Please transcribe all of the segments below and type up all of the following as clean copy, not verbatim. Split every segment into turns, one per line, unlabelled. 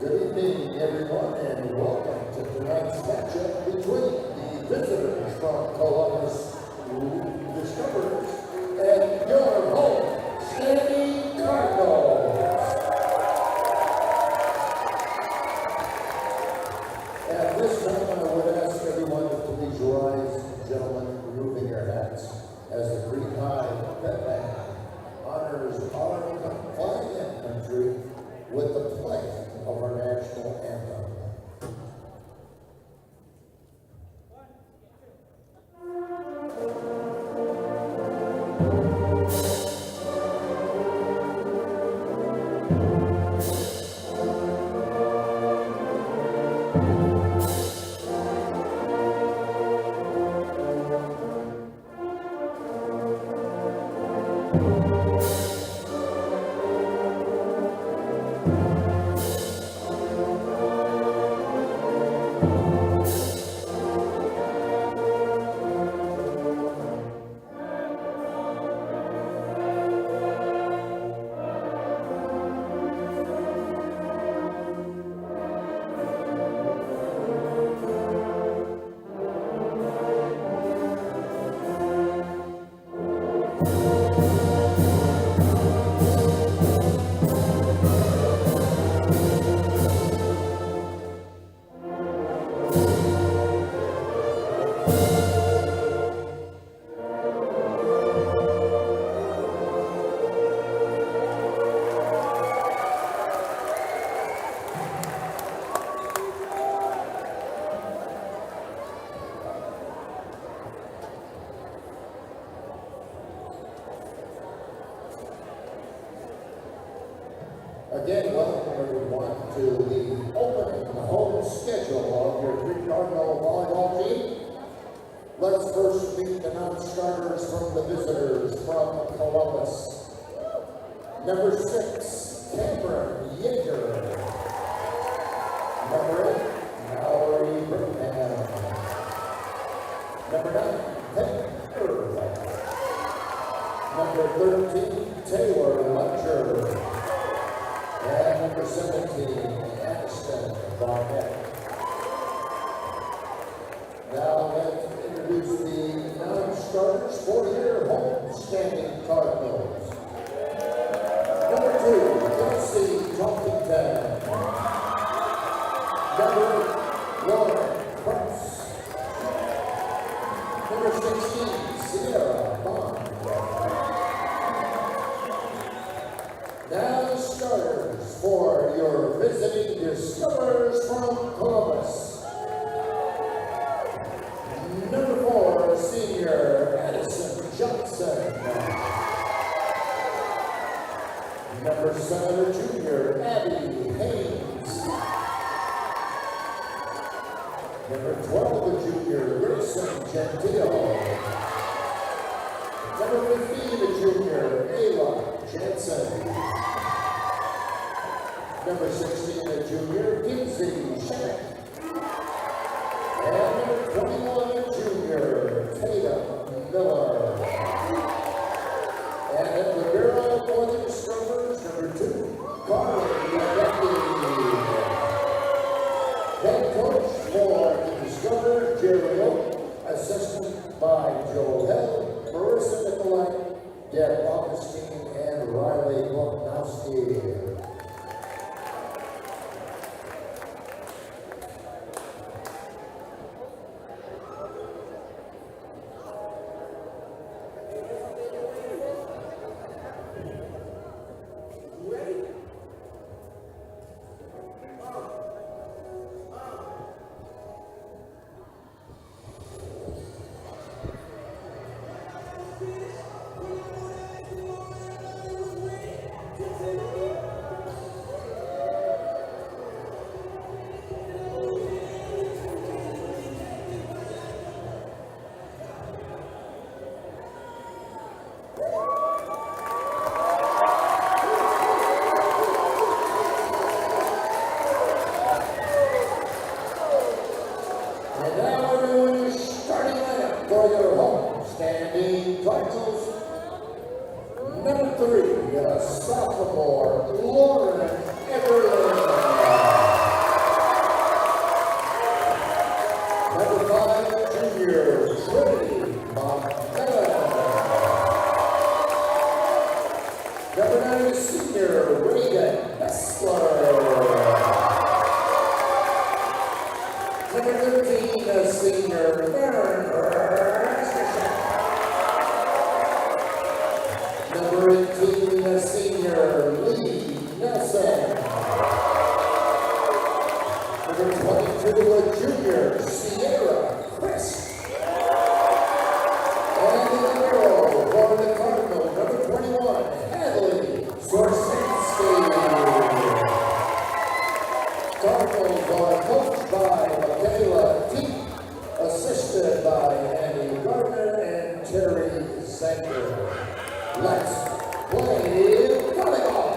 Good evening, everyone, and welcome to tonight's matchup between the visitors from Columbus Discoverers and your home standing Cardinals. At this time, I would ask everyone to please rise, gentlemen, removing your hats, as the Crete High Pep Band honors our flag and country with the playing of our national anthem. Again, welcome everyone to the opening home schedule of your Crete Cardinal volleyball team. Let's first meet the non-starters from the visitors from Columbus. Number 6, Cameron Yeager. Number 8, Mallory Brittenham. Number 9, Peyton Irvine. Number 13, Taylor Luncher. And number 17, Aniston Barnett. Now let's introduce the non-starters for your home standing Cardinals. Number 2, Kelsey Tompkington. Number 1, Price. Number 16, Sierra Bond. Now starters for your visiting Discoverers from Columbus. Number 4, senior Addison Johnson. Number 7, junior Abby Haynes. Number 12, junior Grayson Gentile. Number 15, junior Ayla Jensen. Number 16, a junior, Kinsey Shank. And number 21, a junior, Tatum Miller. And at the girl for the Discoverers, number 2, Carly Becky. Head coach for the Discoverers, Jerry Oak. Assistant by Joel, Marissa Nicolai, Deb Augustine, and Riley Buknowski. Number 3, sophomore Lauren Everett. Number 9, senior Reagan Bessler. Number 13, senior Aaron Raskishak. Number 18, senior Lee Nelson. Number 22, junior Sierra Chris. And the girl for the Cardinals, number 21, Hadley Sorsinski. Cardinals are coached by Michaela Teep, assisted by Annie Gardner and Terry Zenker. Let's play volleyball.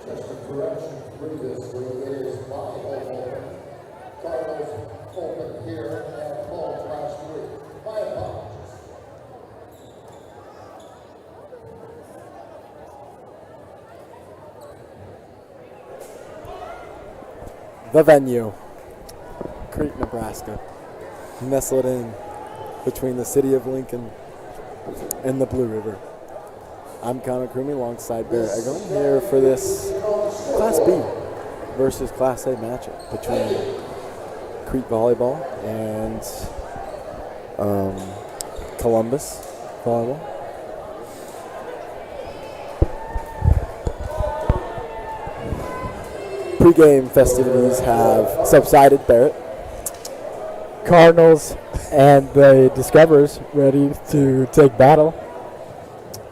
Just a correction previously, it is my home open. Cardinals open here at home last week. My apologies.
The venue, Crete, Nebraska, nestled in between the city of Lincoln and the Blue River. I'm Connor Crumey alongside Barrett Egerling here for this Class B versus Class A matchup between Crete Volleyball and Columbus Volleyball. Pre-game festivities have subsided, Barrett.
Cardinals and the Discoverers ready to take battle.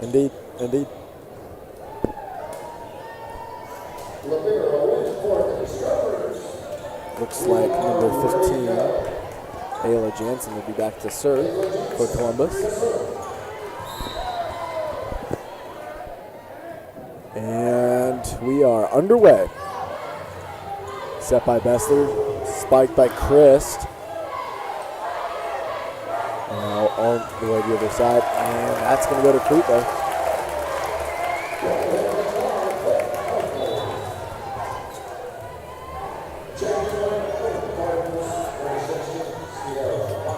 Indeed. Indeed. Looks like number 15, Ayla Jansen, will be back to serve for Columbus. And we are underway. Set by Bessler, spiked by Christ. Now on the way to the other side, and that's going to go to Crete though.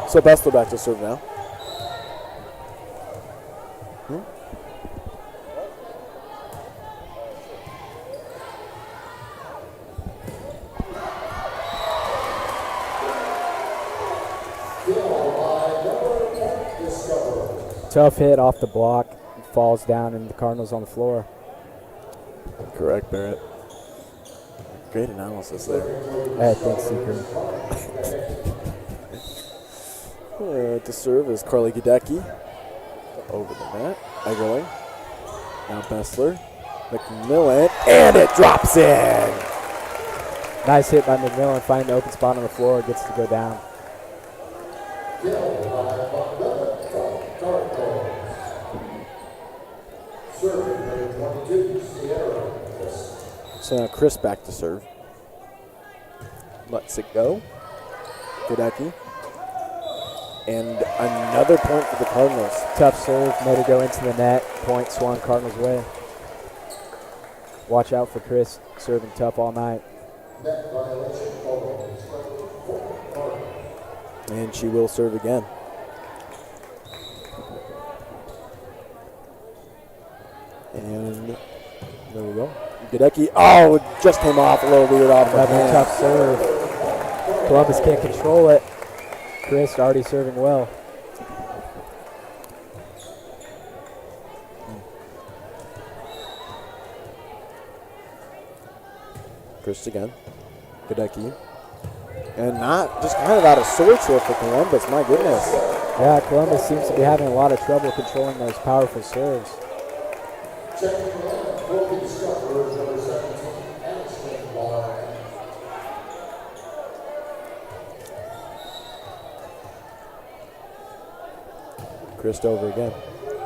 So Bessler back to serve now.
Tough hit off the block, falls down, and the Cardinals on the floor.
Correct, Barrett. Great analysis there.
Hey, thanks, Seeker.
To serve is Carly Gadecki. Over the net. Egerling. Now Bessler. McMillan. And it drops in!
Nice hit by McMillan, finding the open spot on the floor, gets to go down.
So now Chris back to serve. Lets it go. Gadecki. And another point for the Cardinals.
Tough serve, made it go into the net. Point swung Cardinals' way. Watch out for Chris, serving tough all night.
And she will serve again. And there we go. Gadecki, oh, it just came off a little weird off the hand.
Tough serve. Columbus can't control it. Chris already serving well.
Chris again. Gadecki. And not just kind of out of sorts here for Columbus. My goodness.
Yeah, Columbus seems to be having a lot of trouble controlling those powerful serves.
Chris over again.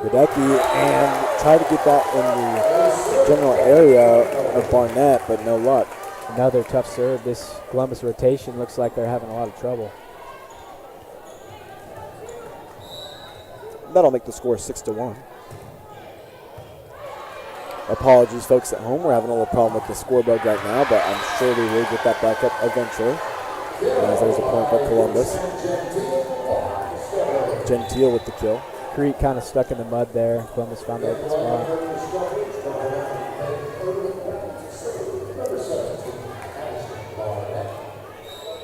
Gadecki, and try to get that in the general area of Barnett, but no luck.
Another tough serve. This Columbus rotation looks like they're having a lot of trouble.
That'll make the score 6-1. Apologies, folks at home. We're having a little problem with the scoreboard right now, but I'm sure we will get that back up eventually. As there's a point for Columbus. Gentile with the kill.
Crete kind of stuck in the mud there. Columbus found the open spot.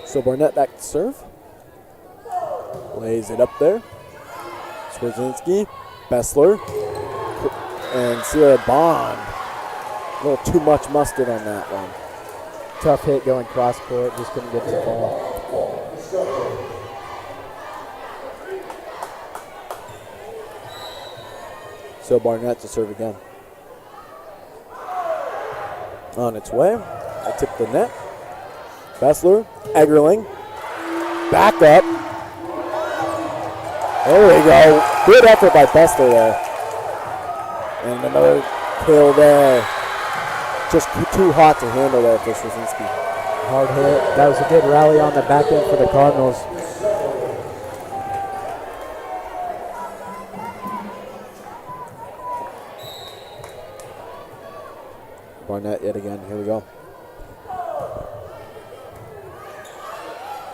So Barnett back to serve. Lays it up there. Swerzinski, Bessler, and Sierra Bond. A little too much mustard on that one.
Tough hit going cross court. Just couldn't get to the ball.
So Barnett to serve again. On its way. I tip the net. Bessler, Eggerling, back up. There we go. Good effort by Bessler there. And another kill there. Just too hot to handle there for Swerzinski.
Hard hit. That was a good rally on the back end for the Cardinals.
Barnett yet again. Here we go.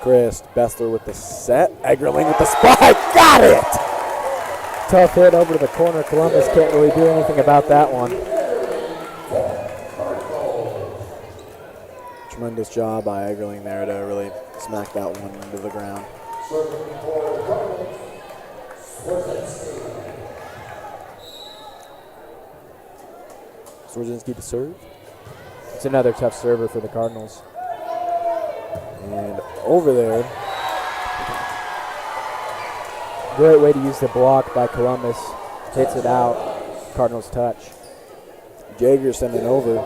Chris Bessler with the set. Eggerling with the spike. Got it!
Tough hit over to the corner. Columbus can't really do anything about that one.
Tremendous job by Eggerling there to really smack that one into the ground. Swerzinski to serve.
It's another tough server for the Cardinals.
And over there.
Great way to use the block by Columbus. Hits it out. Cardinals touch.
Jaeger sending over.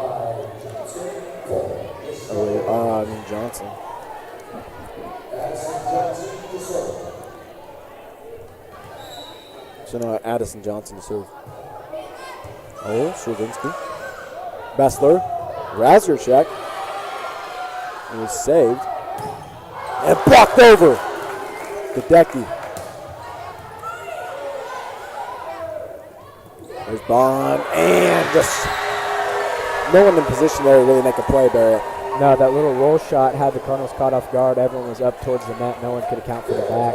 Johnson. So now Addison Johnson to serve. Oh, Swerzinski. Bessler. Razorcheck. It was saved. And blocked over. Gadecki. There's Bond. And just no one in position there to really make a play, Barrett.
No, that little roll shot had the Cardinals caught off guard. Everyone was up towards the net. No one could account for the back.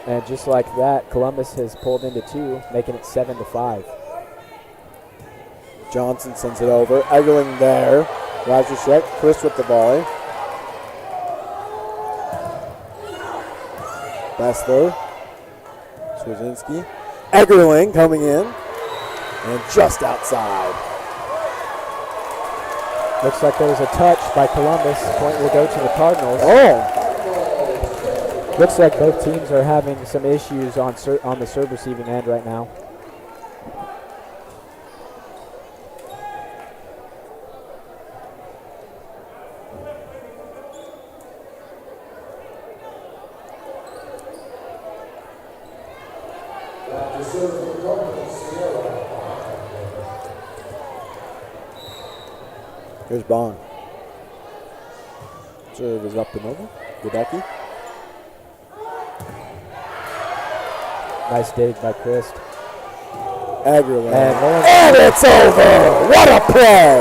And just like that, Columbus has pulled into two, making it 7-5.
Johnson sends it over. Eggerling there. Razorcheck. Chris with the volley. Bessler. Swerzinski. Eggerling coming in. And just outside.
Looks like there was a touch by Columbus. Point will go to the Cardinals.
Oh!
Looks like both teams are having some issues on the serve receiving end right now.
Here's Bond. Serve is up and over. Gadecki.
Nice dig by Chris.
Eggerling.
And
it's over! What a play!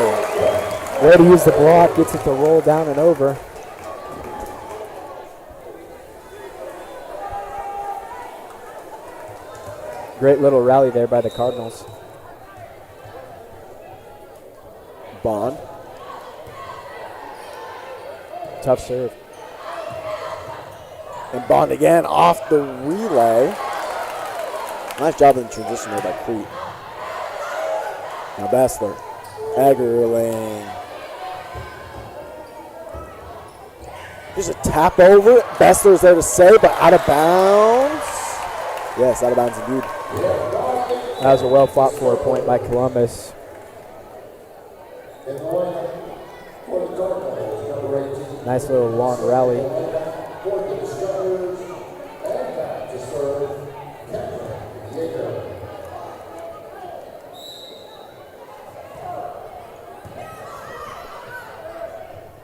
Way to use the block, gets it to roll down and over. Great little rally there by the Cardinals.
Bond.
Tough serve.
And Bond again off the relay. Nice job in transition there by Crete. Now Bessler. Eggerling. There's a tap over. Bessler's there to save, but out of bounds. Yes, out of bounds indeed.
That was a well fought for point by Columbus. Nice little long rally.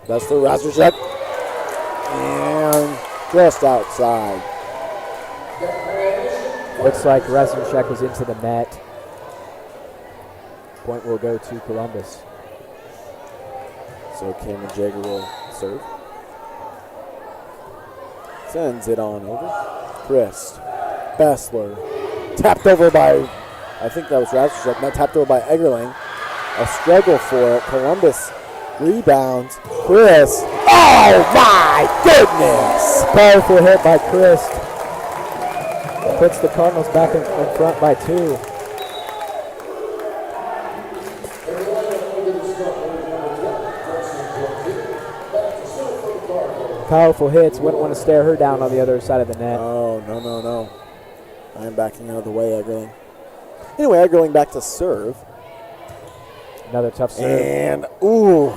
Bessler, Razorchuk. And just outside.
Looks like Razorchuk was into the net. Point will go to Columbus.
So Cameron Jagger will serve. Sends it on over. Christ. Bessler. Tapped over by, I think that was Razorchuk, not tapped over by Eggerling. A struggle for it. Columbus rebounds. Chris. Oh my goodness!
Powerful hit by Chris. Puts the Cardinals back in front by 2. Powerful hits. Wouldn't want to stare her down on the other side of the net.
Oh, no, no, no. I'm backing out of the way, Eggerling. Anyway, Eggerling back to serve.
Another tough serve.
And, ooh.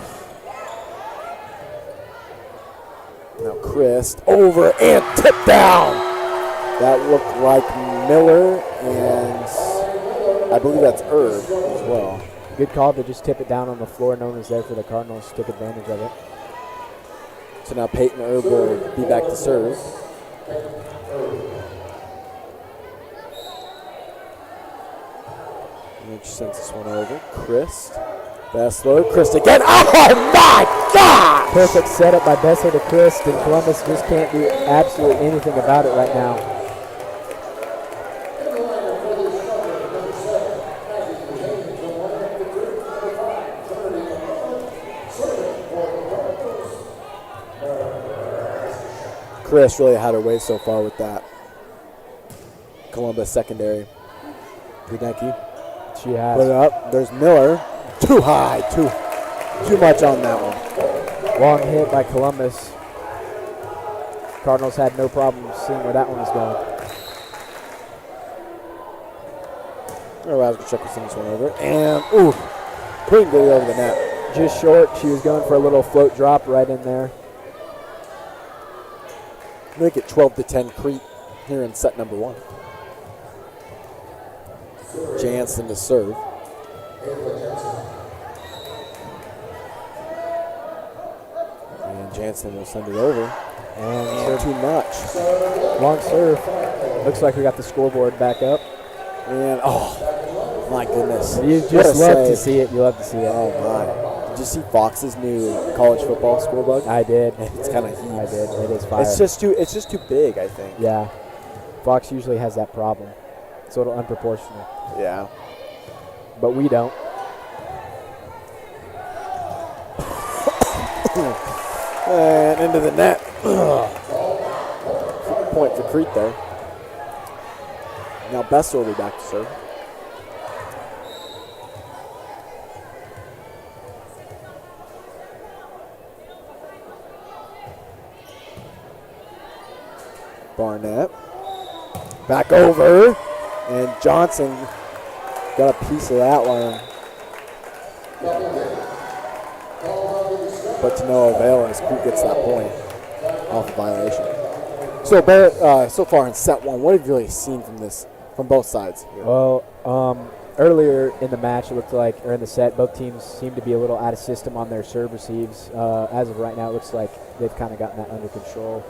Now Christ over and tip down. That looked like Miller, and I believe that's Herb as well.
Good call to just tip it down on the floor. No one was there for the Cardinals. Took advantage of it.
So now Peyton Herb will be back to serve. And she sends this one over. Christ. Bessler. Christ again. Oh my God!
Perfect setup by Bessler to Chris, and Columbus just can't do absolutely anything about it right now.
Chris really had her way so far with that. Columbus secondary. Gudecki.
She has.
Put it up. There's Miller. Too high. Too much on that one.
Long hit by Columbus. Cardinals had no problem seeing where that one was going.
Razorchuk will send this one over. And, ooh, couldn't get it over the net.
Just short. She was going for a little float drop right in there.
Make it 12-10 Crete here in set number 1. Jansen to serve. And Jansen will send it over. And too much.
Long serve. Looks like we got the scoreboard back up.
And, oh, my goodness.
You just love to see it. You love to see it.
Oh, my. Did you see Fox's new college football scoreboard?
I did.
It's kind of huge.
I did. It is fire.
It's just too big, I think.
Yeah. Fox usually has that problem. It's a little unproportional.
Yeah.
But we don't.
And into the net. Point for Crete there. Now Bessler will be back to serve. Barnett. Back over. And Johnson got a piece of that one. But to no avail as Crete gets that point off a violation. So Barrett, so far in set 1, what have you really seen from this, from both sides here?
Well, earlier in the match, it looked like, or in the set, both teams seemed to be a little out of system on their serve receives. As of right now, it looks like they've kind of gotten that under control.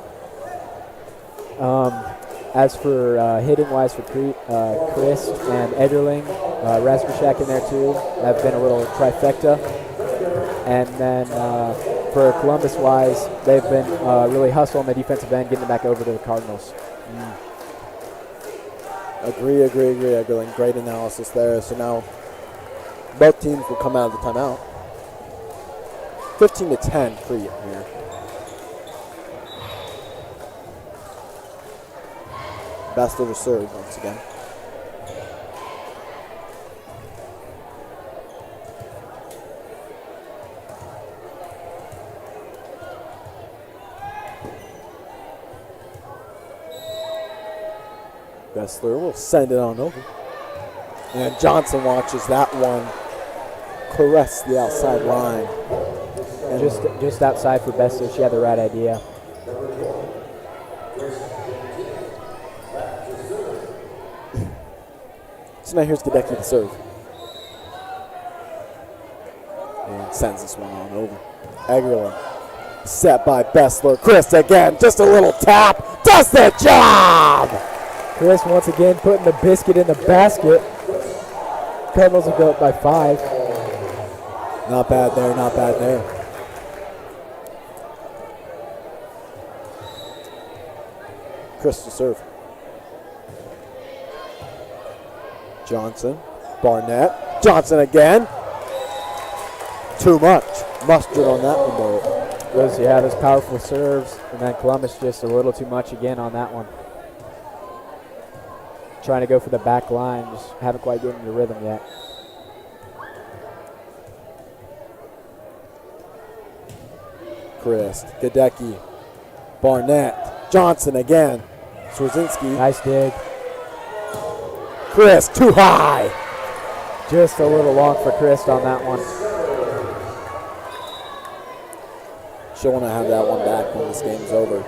As for hitting-wise for Crete, Chris and Ederling, Razorchuk in there too, have been a little trifecta. And then for Columbus-wise, they've been really hustling the defensive end, getting it back over to the Cardinals.
Agree, Ederling. Great analysis there. So now both teams will come out of the timeout. 15-10 Crete here. Bessler to serve once again. Bessler will send it on over. And Johnson watches that one caress the outside line. And
Just outside for Bessler. She had the right idea.
So now here's Gadecki to serve. And sends this one on over. Aguilar set by Bessler. Chris again, just a little tap. Does the job!
Chris once again putting the biscuit in the basket. Cardinals will go up by 5.
Not bad there, not bad there. Chris to serve. Johnson, Barnett, Johnson again. Too much mustard on that one, though.
Those powerful serves, and then Columbus just a little too much again on that one. Trying to go for the back line, just haven't quite gotten the rhythm yet.
Chris, Gadecki, Barnett, Johnson again. Swarzinski.
Nice dig.
Chris, too high.
Just a little long for Chris on that one.
She'll want to have that one back when this game's over.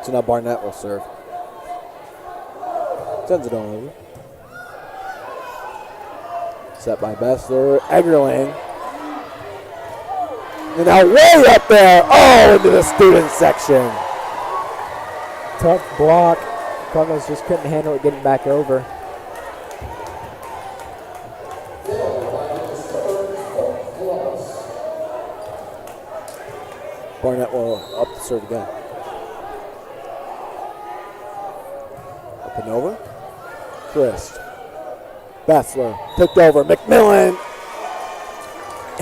So now Barnett will serve. Sends it on over. Set by Bessler. Eggerling. And now way up there. Oh, into the student section.
Tough block. Cardinals just couldn't handle it getting back over.
Barnett will up the serve again. Up and over. Chris. Bessler picked over. McMillan.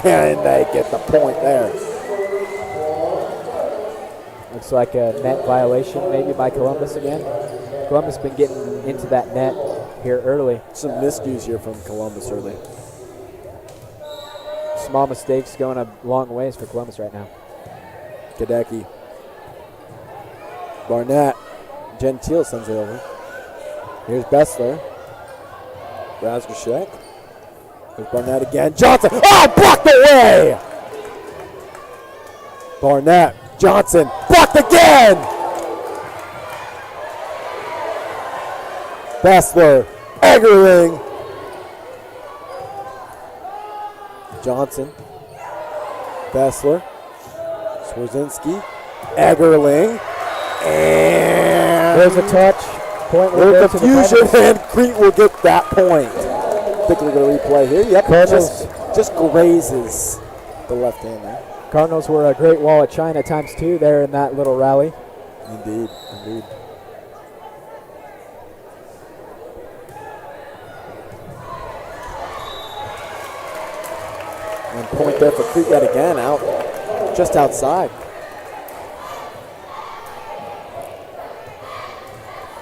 And they get the point there.
Looks like a net violation maybe by Columbus again. Columbus been getting into that net here early.
Some miscues here from Columbus early.
Small mistakes going a long ways for Columbus right now.
Gadecki. Barnett. Gentile sends it over. Here's Bessler. Razgashek. There's Barnett again. Johnson. Oh, blocked away! Barnett. Johnson. Blocked again! Bessler. Eggerling. Johnson. Bessler. Swarzinski. Eggerling. And
there's a touch. Point will
little
go to the
confusion,
Cardinals.
and Crete will get that point. I think we're going to replay here. Yep, just grazes the left hand there.
Cardinals were a great wall of China ×2 there in that little rally.
Indeed, indeed. And point there for Crete yet again, out just outside.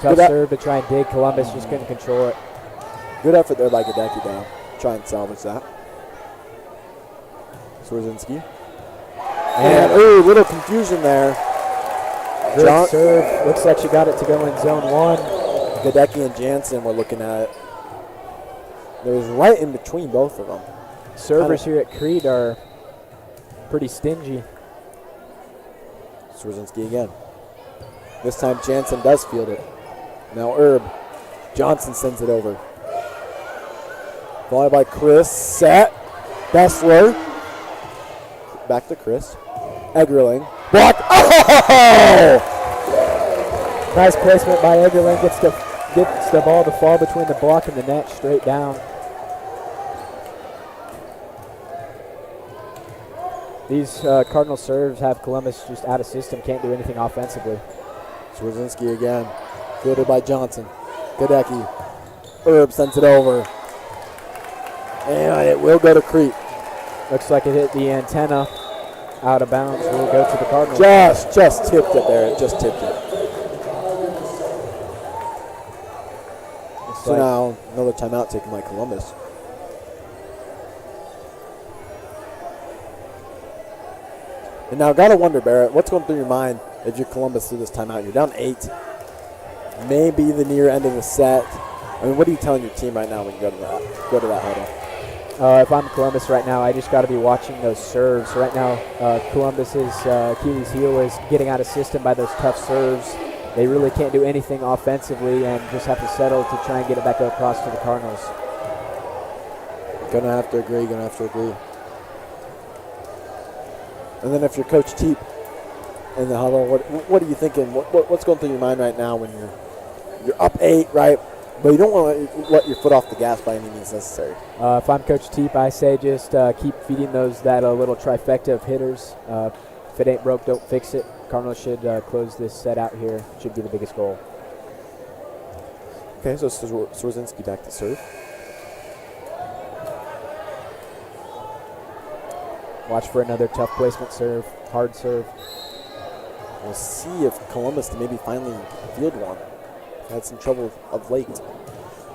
Tough serve to try and dig. Columbus just couldn't control it.
Good effort there by Gadecki down. Try and salvage that. Swarzinski. And, ooh, little confusion there.
Good serve. Looks like she got it to go in zone 1.
Gadecki and Jansen were looking at it. It was right in between both of them.
Servers here at Crete are pretty stingy.
Swarzinski again. This time Jansen does field it. Now Herb. Johnson sends it over. Volley by Chris. Set. Bessler. Back to Chris. Eggerling. Block. Oh!
Nice placement by Eggerling. Gets the ball to fall between the block and the net straight down. These Cardinal serves have Columbus just out of system. Can't do anything offensively.
Swarzinski again. Fielded by Johnson. Gadecki. Herb sends it over. And it will go to Crete.
Looks like it hit the antenna out of bounds. Will go to the Cardinals.
Just tipped it there. Just tipped it. So now another timeout taken by Columbus. And now gotta wonder, Barrett, what's going through your mind if you're Columbus through this timeout? You're down 8. Maybe the near end of the set. I mean, what are you telling your team right now when you go to that huddle?
If I'm Columbus right now, I just got to be watching those serves. Right now, Columbus's Achilles heel is getting out of system by those tough serves. They really can't do anything offensively and just have to settle to try and get it back across to the Cardinals.
Gonna have to agree. And then if you're Coach Teep in the huddle, what are you thinking? What's going through your mind right now when you're up 8, right? But you don't want to let your foot off the gas by any means necessary.
If I'm Coach Teep, I say just keep feeding that little trifecta of hitters. If it ain't broke, don't fix it. Cardinals should close this set out here. Should be the biggest goal.
Okay, so Swarzinski back to serve.
Watch for another tough placement serve, hard serve.
We'll see if Columbus can maybe finally field one. Had some trouble of late.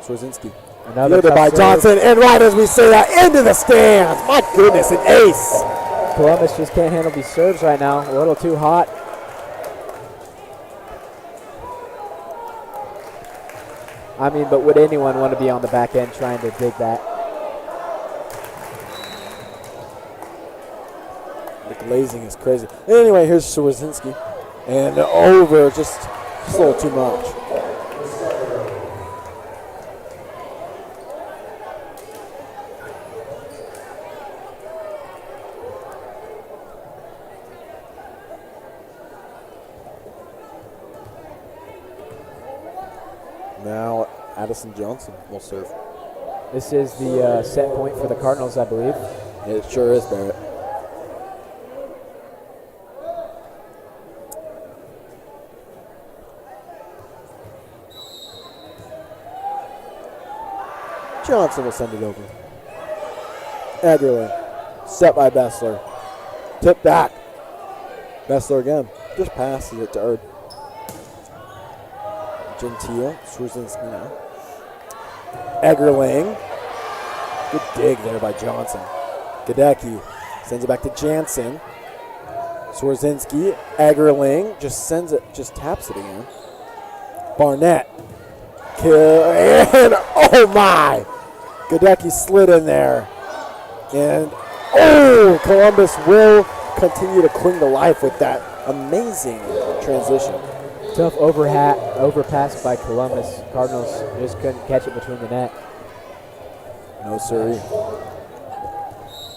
Swarzinski.
Another
fielded by
serve.
Johnson, and right as we say that, into the stands. My goodness, an ace.
Columbus just can't handle these serves right now. A little too hot. I mean, but would anyone want to be on the back end trying to dig that?
The glazing is crazy. Anyway, here's Swarzinski. And over, just a little too much. Now Addison Johnson will serve.
This is the set point for the Cardinals, I believe.
It sure is, Barrett. Johnson will send it over. Egerling. Set by Bessler. Tip back. Bessler again. Just passes it to Erd. Gentile. Swarzinski now. Egerling. Good dig there by Johnson. Gadecki sends it back to Jansen. Swarzinski. Egerling just sends it, just taps it again. Barnett. Kill. And oh my! Gadecki slid in there. And oh, Columbus will continue to cling to life with that amazing transition.
Tough overpass by Columbus. Cardinals just couldn't catch it between the net.
No siree.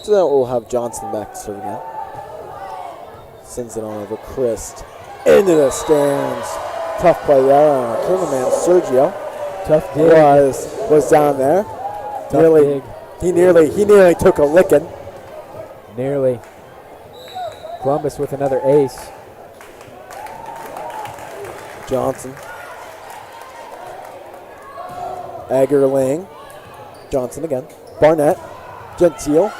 So now we'll have Johnson back to serve again. Sends it on over Christ. Into the stands. Tough play there on our cameraman Sergio.
Tough dig.
Was down there.
Tough dig.
He nearly took a licking.
Nearly. Columbus with another ace.
Johnson. Egerling. Johnson again. Barnett. Gentile.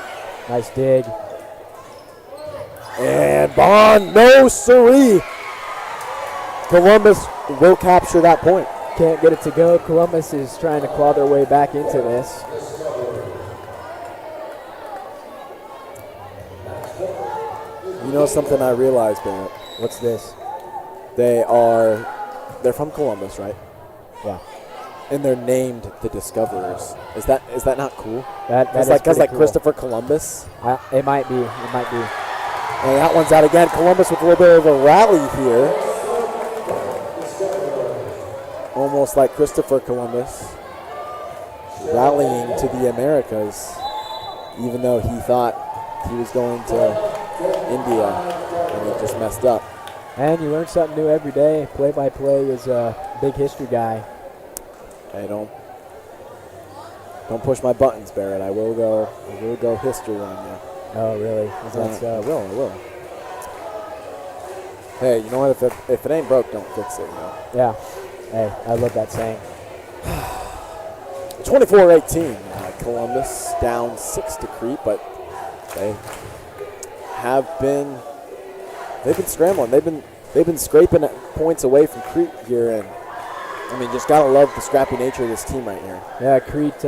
Nice dig.
And Bond, no siree. Columbus will capture that point.
Can't get it to go. Columbus is trying to claw their way back into this.
You know something I realized, Barrett?
What's this?
They're from Columbus, right?
Yeah.
And they're named the Discoverers. Is that not cool?
That
It's
is
like
pretty cool.
Christopher Columbus.
It might be. It might be.
And that one's out again. Columbus with a little bit of a rally here. Almost like Christopher Columbus rallying to the Americas, even though he thought he was going to India and he just messed up.
And you learn something new every day. Play-by-play is a big history guy.
Hey, don't push my buttons, Barrett. I will go history on you.
Oh, really?
I will. Hey, you know what? If it ain't broke, don't fix it. You know?
Yeah. Hey, I love that saying.
24-18. Columbus down 6 to Crete, but they have been, they've been scrambling. They've been scraping points away from Crete here, and I mean, just gotta love the scrappy nature of this team right here.
Yeah, Crete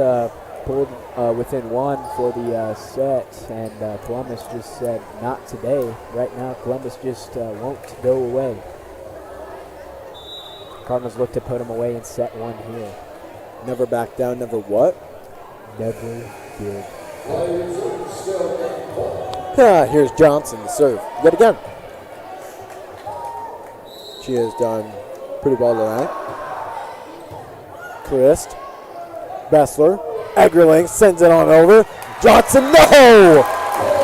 pulled within one for the set, and Columbus just said, not today. Right now, Columbus just won't go away. Cardinals look to put them away in set one here.
Never back down, never what?
Never did.
Here's Johnson, the serve. Yet again. She has done pretty well tonight. Christ. Bessler. Eggerling sends it on over. Johnson, no!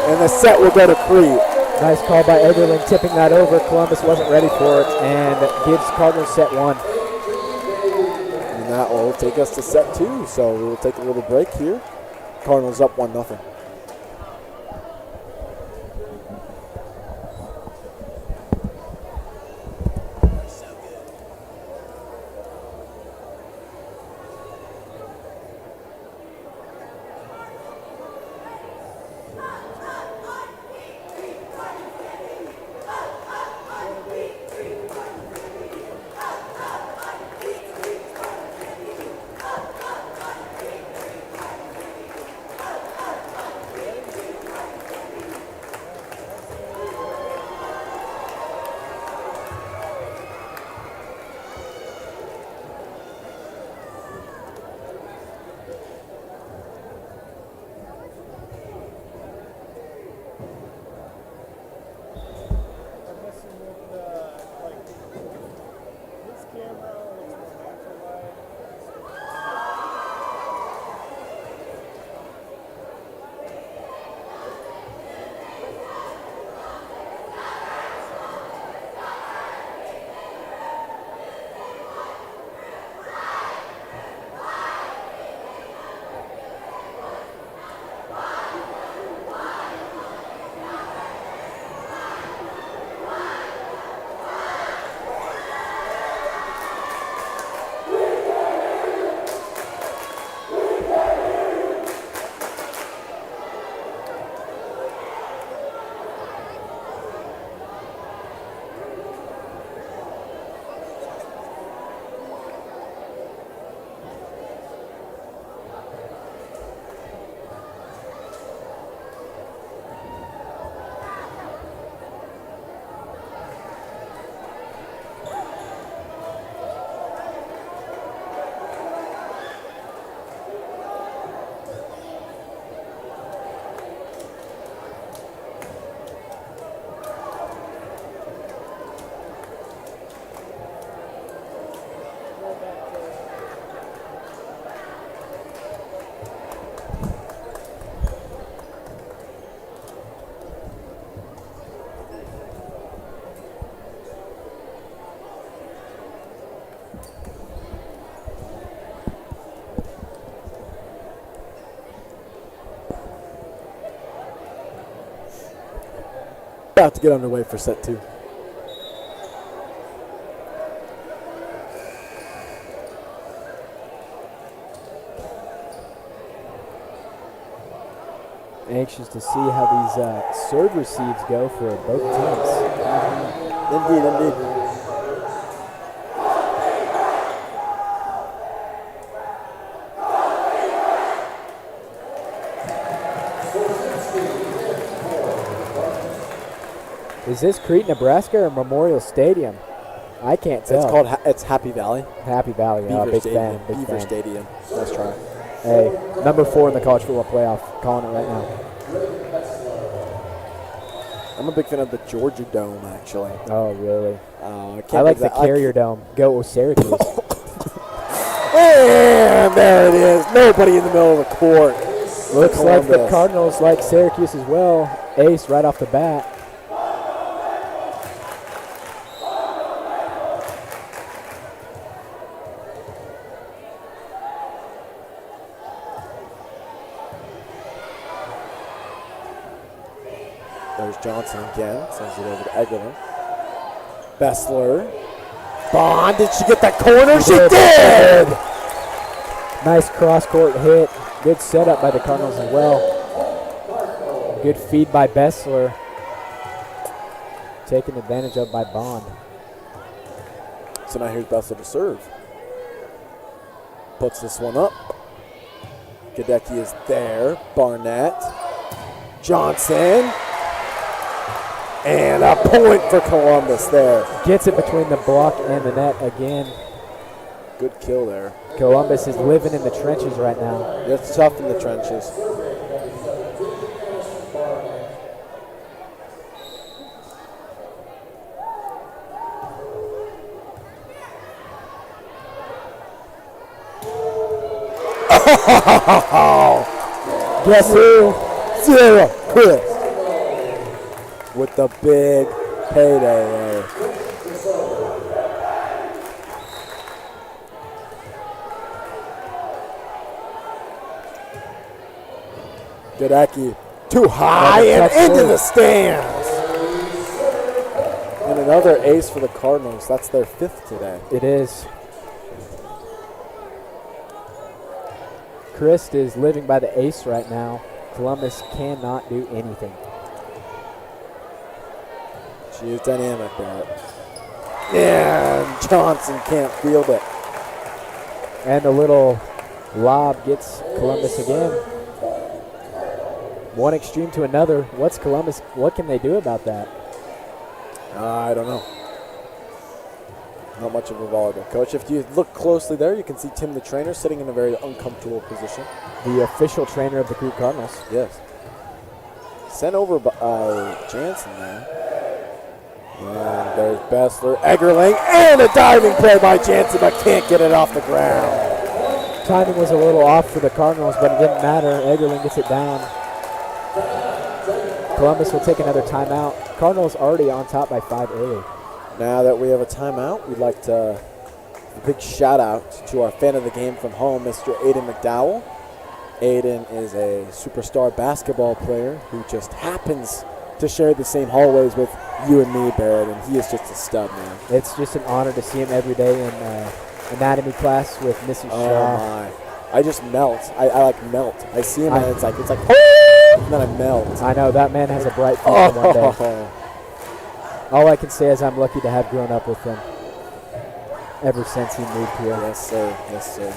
And the set will go to Crete.
Nice call by Eggerling, tipping that over. Columbus wasn't ready for it and gives Cardinals set one.
And that will take us to set two. So we will take a little break here. Cardinals up 1-0. About to get underway for set two.
Anxious to see how these serve receives go for both teams.
Indeed.
Is this Crete, Nebraska, or Memorial Stadium? I can't tell.
It's Happy Valley.
Happy Valley. Big fan. Big fan.
Stadium. Nice try.
Hey, number 4 in the college football playoff. Calling it right now.
I'm a big fan of the Georgia Dome, actually.
Oh, really?
I
like the Carrier Dome. Go Syracuse.
And there it is. Nobody in the middle of the court.
Looks like the Cardinals like Syracuse as well. Ace right off the bat.
There's Johnson again. Sends it over to Eggerling. Bessler. Bond, did she get that corner? She did!
Nice cross-court hit. Good setup by the Cardinals as well. Good feed by Bessler. taken advantage of by Bond.
So now here's Bessler to serve. Puts this one up. Gadecki is there. Barnett. Johnson. And a point for Columbus there.
Gets it between the block and the net again.
Good kill there.
Columbus is living in the trenches right now.
It's tough in the trenches.
Guess who?
0 Chris. With the big payday there. Gadecki too high and into the stands. And another ace for the Cardinals. That's their 5th today.
It is. Christ is living by the ace right now. Columbus cannot do anything.
She is dynamic there. And Johnson can't field it.
And a little lob gets Columbus again. One extreme to another. What's Columbus? What can they do about that?
I don't know. Not much of a volleyball coach. If you look closely there, you can see Tim, the trainer, sitting in a very uncomfortable position.
The official trainer of the Crete Cardinals.
Yes. Sent over by Jansen there. And there's Bessler, Eggerling, and a diving play by Jansen, but can't get it off the ground.
Timing was a little off for the Cardinals, but it didn't matter. Eggerling gets it down. Columbus will take another timeout. Cardinals already on top by 5 early.
Now that we have a timeout, we'd like to a big shout out to our fan of the game from home, Mr. Aiden McDowell. Aiden is a superstar basketball player who just happens to share the same hallways with you and me, Barrett, and he is just a stud, man.
It's just an honor to see him every day in anatomy class with Mrs.
Oh
Shaw.
my. I just melt. I like melt. I see him and it's like, oh! And then I melt.
I know, that man has a bright future one day. All I can say is I'm lucky to have grown up with him ever since he moved here.
Yes, sir. Yes, sir.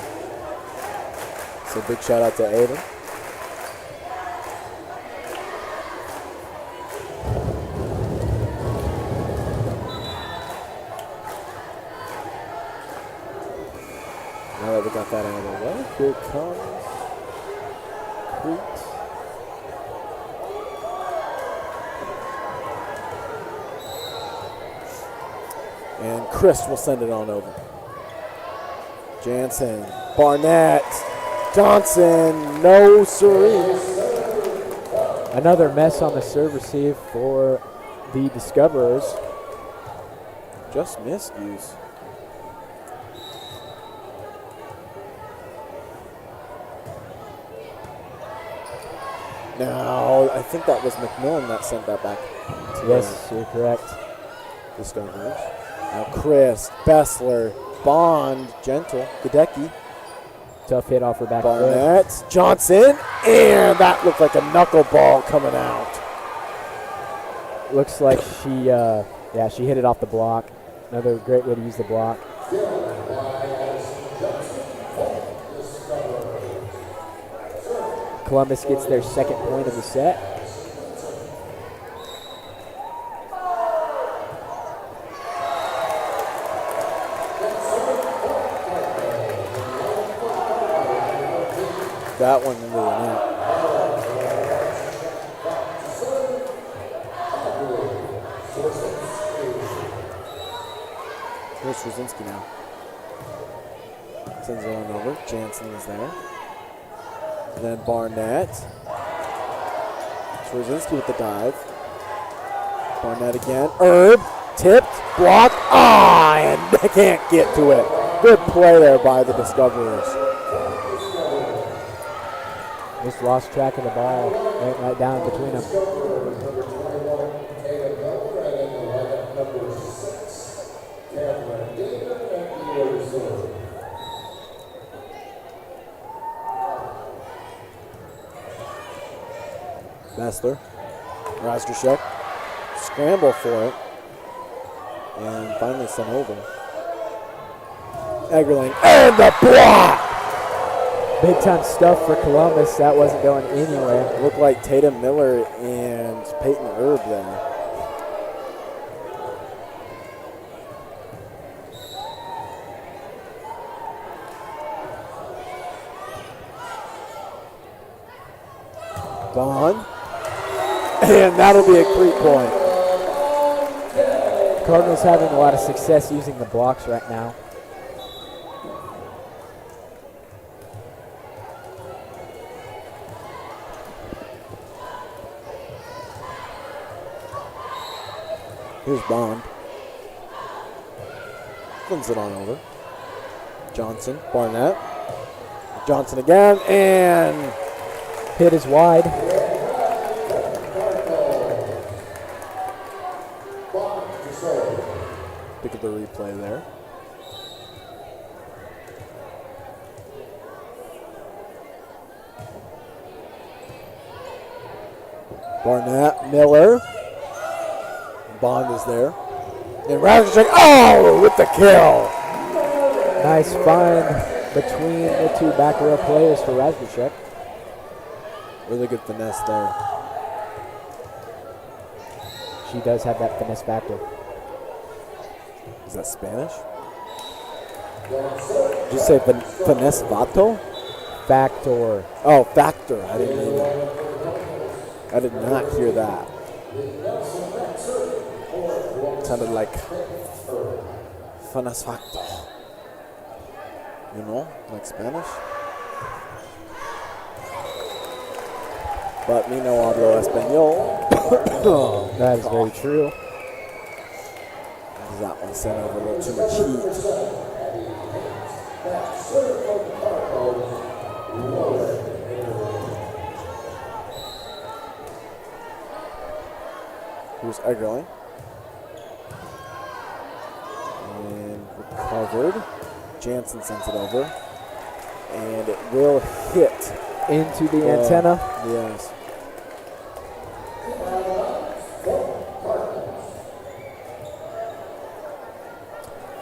So big shout out to Aiden. Now that we got that out of the way, here comes Crete. And Chris will send it on over. Jansen, Barnett, Johnson, no siree.
Another mess on the serve receive for the Discoverers.
Just miscues. Now, I think that was McMillan that sent that back.
Yes, you're correct.
Discoverers. Now Chris, Bessler, Bond, Gentle, Gadecki,
Tough hit off her back foot.
Barnett, Johnson, and that looked like a knuckleball coming out.
Looks like she hit it off the block. Another great way to use the block. Columbus gets their second point of the set.
That one into the net. Here's Straczynski now. Sends it on over. Jansen is there. Then Barnett. Straczynski with the dive. Barnett again. Herb. Tipped. Blocked. And they can't get to it. Good play there by the Discoverers.
Just lost track of the ball. Went right down between them.
Bessler. Rastrashek. Scramble for it. and finally sent over. Eggerling and the block!
Big time stuff for Columbus. That wasn't going anywhere.
Looked like Tatum Miller and Peyton Erb there. Bond. And that'll be a Crete point.
Cardinals having a lot of success using the blocks right now.
Here's Bond. Flings it on over. Johnson, Barnett. Johnson again, and
hit is wide.
Look at the replay there. Barnett, Miller. Bond is there. And Razorchek, oh, with the kill.
Nice find between the two back row players for Razorchek.
Really good finesse there.
She does have that finesse factor.
Is that Spanish? Did you say finesse vato?
Factor.
Oh, factor. I didn't hear that. I did not hear that. It sounded like finesse factor. You know, like Spanish. But me no hablo español.
That is very true.
That one sent over a little too much heat. Here's Eggerling. And recovered. Jansen sends it over. And it will hit
into the antenna.
Yes.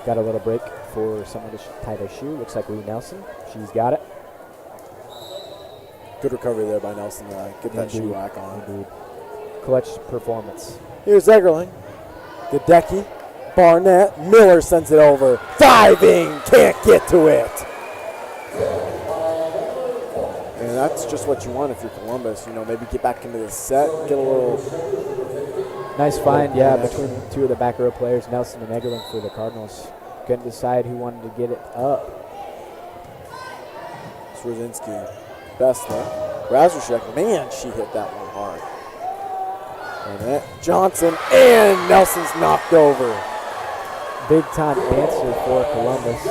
Got a little break for someone to tie their shoe. Looks like Lee Nelson. She's got it.
Good recovery there by Nelson to get that shoe rack on.
Indeed. Clutch performance.
Here's Eggerling. Gadecki. Barnett. Miller sends it over. Diving. Can't get to it. And that's just what you want if you're Columbus. You know, maybe get back into the set. Get a little...
Nice find, yeah, between two of the back row players, Nelson and Eggerling for the Cardinals. Couldn't decide who wanted to get it up.
Swerzinski. Bessler. Razorchek. Man, she hit that one hard. Barnett. Johnson. And Nelson's knocked over.
Big time answer for Columbus.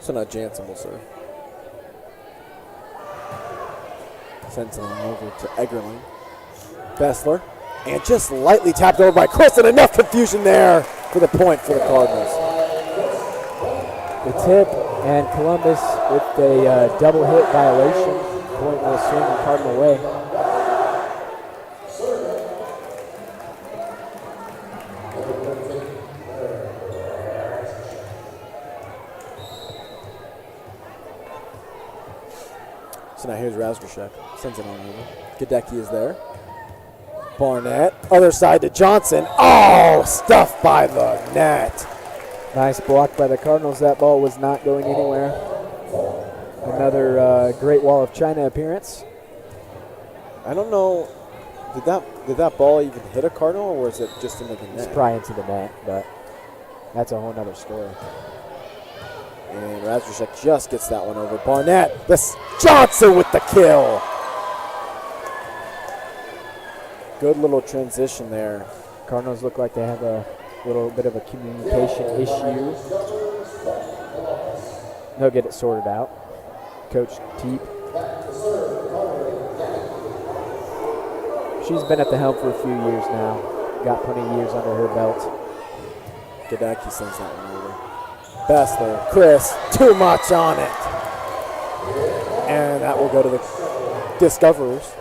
So now Jansen will serve. Sends it over to Eggerling. Bessler. And just lightly tapped over by Chris, and enough confusion there for the point for the Cardinals.
The tip, and Columbus with a double hit violation. Point will swing the Cardinal way.
So now here's Razorchek. Sends it on over. Gadecki is there. Barnett. Other side to Johnson. Oh, stuffed by the net.
Nice block by the Cardinals. That ball was not going anywhere. Another Great Wall of China appearance.
I don't know. Did that ball even hit a Cardinal, or was it just into the net?
It's probably into the net, but that's a whole nother story.
And Razorchek just gets that one over. Barnett. Johnson with the kill. Good little transition there.
Cardinals look like they have a little bit of a communication issue. They'll get it sorted out. Coach Teep. She's been at the helm for a few years now. Got plenty of years under her belt.
Gadecki sends that one over. Bessler, Chris, too much on it. And that will go to the Discoverers.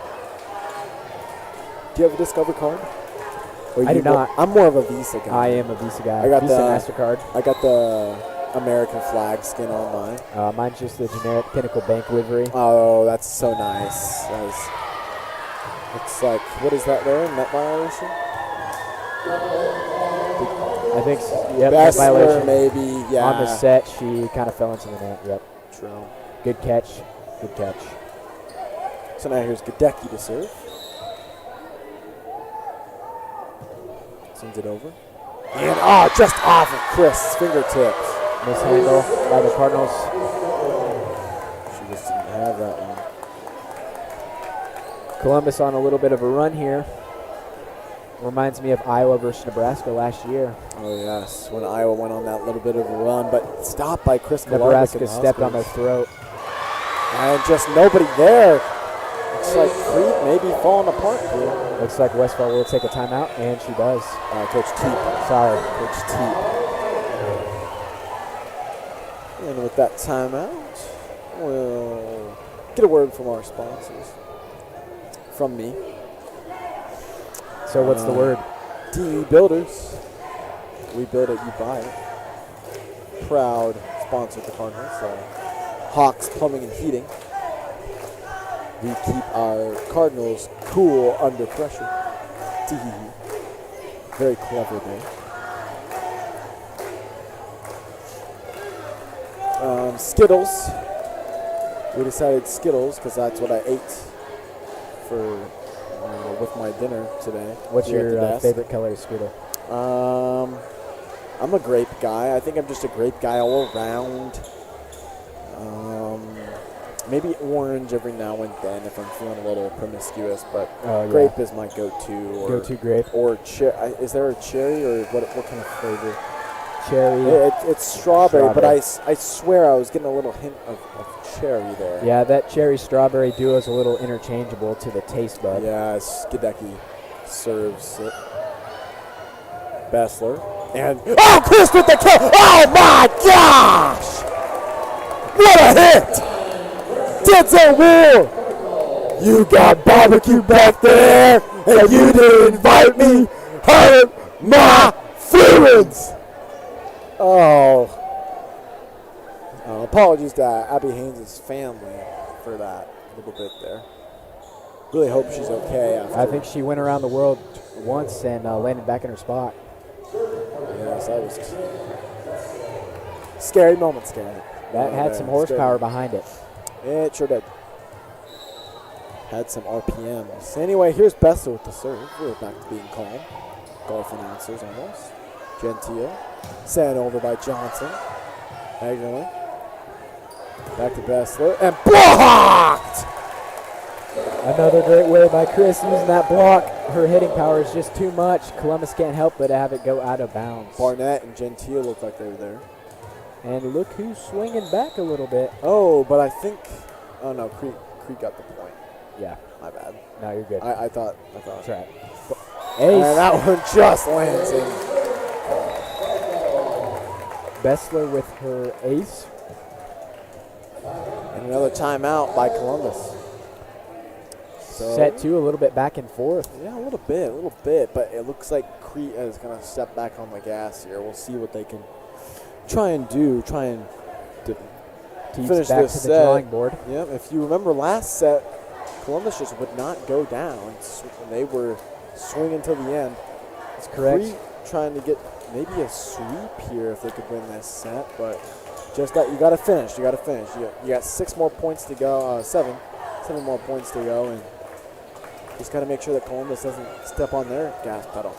Do you have a Discover card? Or
I do not.
I'm more of a Visa guy.
I am a Visa guy.
I got
Visa
the
MasterCard.
I got the American flag skin on mine.
Mine's just the generic Pinnacle Bank livery.
Oh, that's so nice. It's like, what is that there? Net violation?
I think, yep, net
Bessler,
violation.
maybe, yeah.
On the set, she kind of fell into the net. Yep.
True.
Good catch. Good catch.
So now here's Gadecki to serve. Sends it over. And, just off of Chris' fingertips.
Mishandle by the Cardinals.
She just didn't have that one.
Columbus on a little bit of a run here. Reminds me of Iowa versus Nebraska last year.
Oh, yes, when Iowa went on that little bit of a run, but stopped by Chris Kolodziej.
Nebraska stepped on their throat.
And just nobody there. It's like Crete maybe falling apart here.
Looks like Westphal will take a timeout, and she does.
Coach Teep.
Sorry.
Coach Teep. And with that timeout, we'll get a word from our sponsors. From me.
So what's the word?
DE Builders. We build it, you buy it. Proud sponsor of the Cardinals. Hawks Plumbing and Heating. We keep our Cardinals cool under pressure. DE. Very clever there. Skittles. We decided Skittles because that's what I ate for with my dinner today.
What's
here at the
your
desk.
favorite color of Skittle?
I'm a grape guy. I think I'm just a grape guy all around. Maybe orange every now and then if I'm feeling a little promiscuous, but grape is my go-to.
Go-to grape.
Or is there a cherry or what kind of flavor?
Cherry.
It's strawberry, but I swear I was getting a little hint of cherry there.
Yeah, that cherry-strawberry duo is a little interchangeable to the taste bud.
Yes, Gadecki serves it. Bessler. And, Chris with the kill! Oh, my gosh! What a hit! Denzel Moore! You got barbecue back there, and you didn't invite me! Hurt my feelings! Apologies to Abby Haynes' family for that little bit there. Really hope she's okay after.
I think she went around the world once and landed back in her spot.
Yes, that was scary moment, scary.
That had some horsepower behind it.
It sure did. Had some RPMs. Anyway, here's Bessler with the serve. We're back to being calm. Golf announcers almost. Gentile. Sent over by Johnson. Egerling. Back to Bessler. And blocked!
Another great way by Chris using that block. Her hitting power is just too much. Columbus can't help but have it go out of bounds.
Barnett and Gentile look like they were there.
And look who's swinging back a little bit.
Oh, but I think... Oh, no, Crete got the point.
Yeah.
My bad.
No, you're good.
I thought.
That's right.
And that one just lands in.
Bessler with her ace.
And another timeout by Columbus. So
Set two, a little bit back and forth.
Yeah, a little bit. But it looks like Crete is going to step back on the gas here. We'll see what they can try and finish
back
this
to the
set.
drawing board.
Yep, if you remember last set, Columbus just would not go down. They were swinging till the end.
That's correct.
Crete trying to get maybe a sweep here if they could win this set, but just that you got to finish. You got 6 more points to go. 7 more points to go, and just got to make sure that Columbus doesn't step on their gas pedal.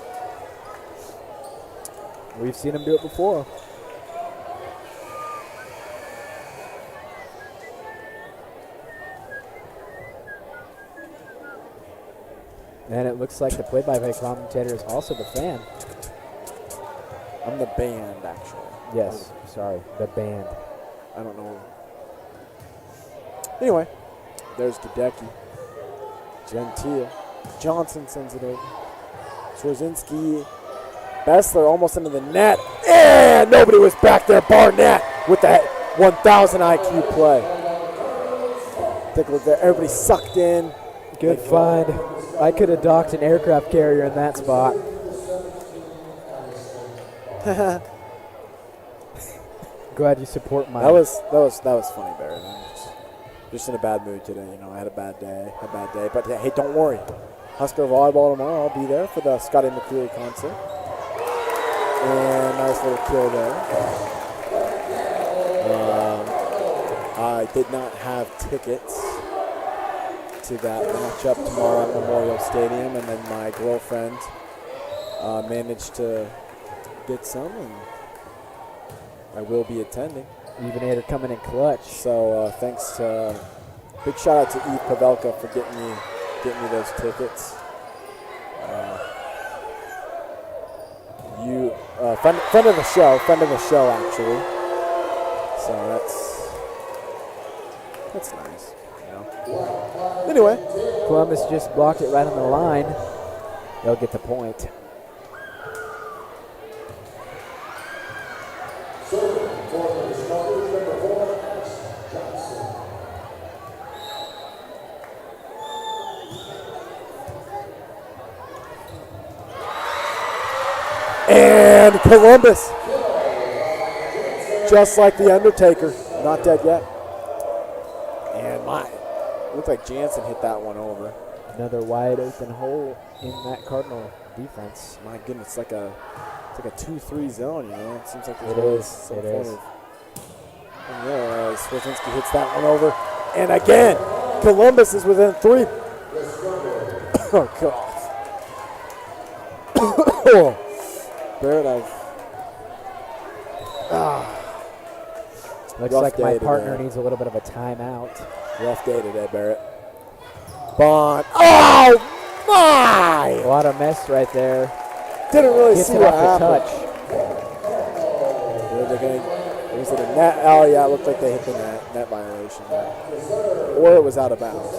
We've seen them do it before. And it looks like the play-by-play commentator is also the fan.
I'm the band, actually.
Yes, sorry, the band.
I don't know. Anyway, there's Gadecki. Gentile. Johnson sends it over. Swarzinski. Bessler almost into the net. And nobody was back there. Barnett with that 1,000 IQ play. Take a look there. Everybody sucked in.
Good find. I could have docked an aircraft carrier in that spot. Glad you support my.
That was funny, Barrett. I'm just in a bad mood today. You know, I had a bad day. But hey, don't worry. Husker volleyball tomorrow. I'll be there for the Scotty McCreary concert. And nice little kill there. I did not have tickets to that matchup tomorrow at Memorial Stadium, and then my girlfriend managed to get some, and I will be attending.
Evenator coming in clutch.
So thanks, big shout out to Eve Pavelka for getting me those tickets. Friend of the show actually. So that's nice. You know. Anyway,
Columbus just blocked it right on the line. They'll get the point.
And Columbus, just like the Undertaker, not dead yet. And looked like Jansen hit that one over.
Another wide open hole in that Cardinal defense.
My goodness, it's like a 2-3 zone, you know. It seems like
It
there's
is.
some
It
form
is.
of. And yeah, Swazinski hits that one over. And again, Columbus is within 3. Oh, God. Barrett,
Looks
rough
like my
day
partner
today.
needs a little bit of a timeout.
Rough day today, Barrett. Bond. Oh, my!
A lot of mess right there.
Didn't really
Gets
see
it
what
off the
happened.
touch.
Was it a net? Oh, yeah, it looked like they hit the net violation. Or it was out of bounds.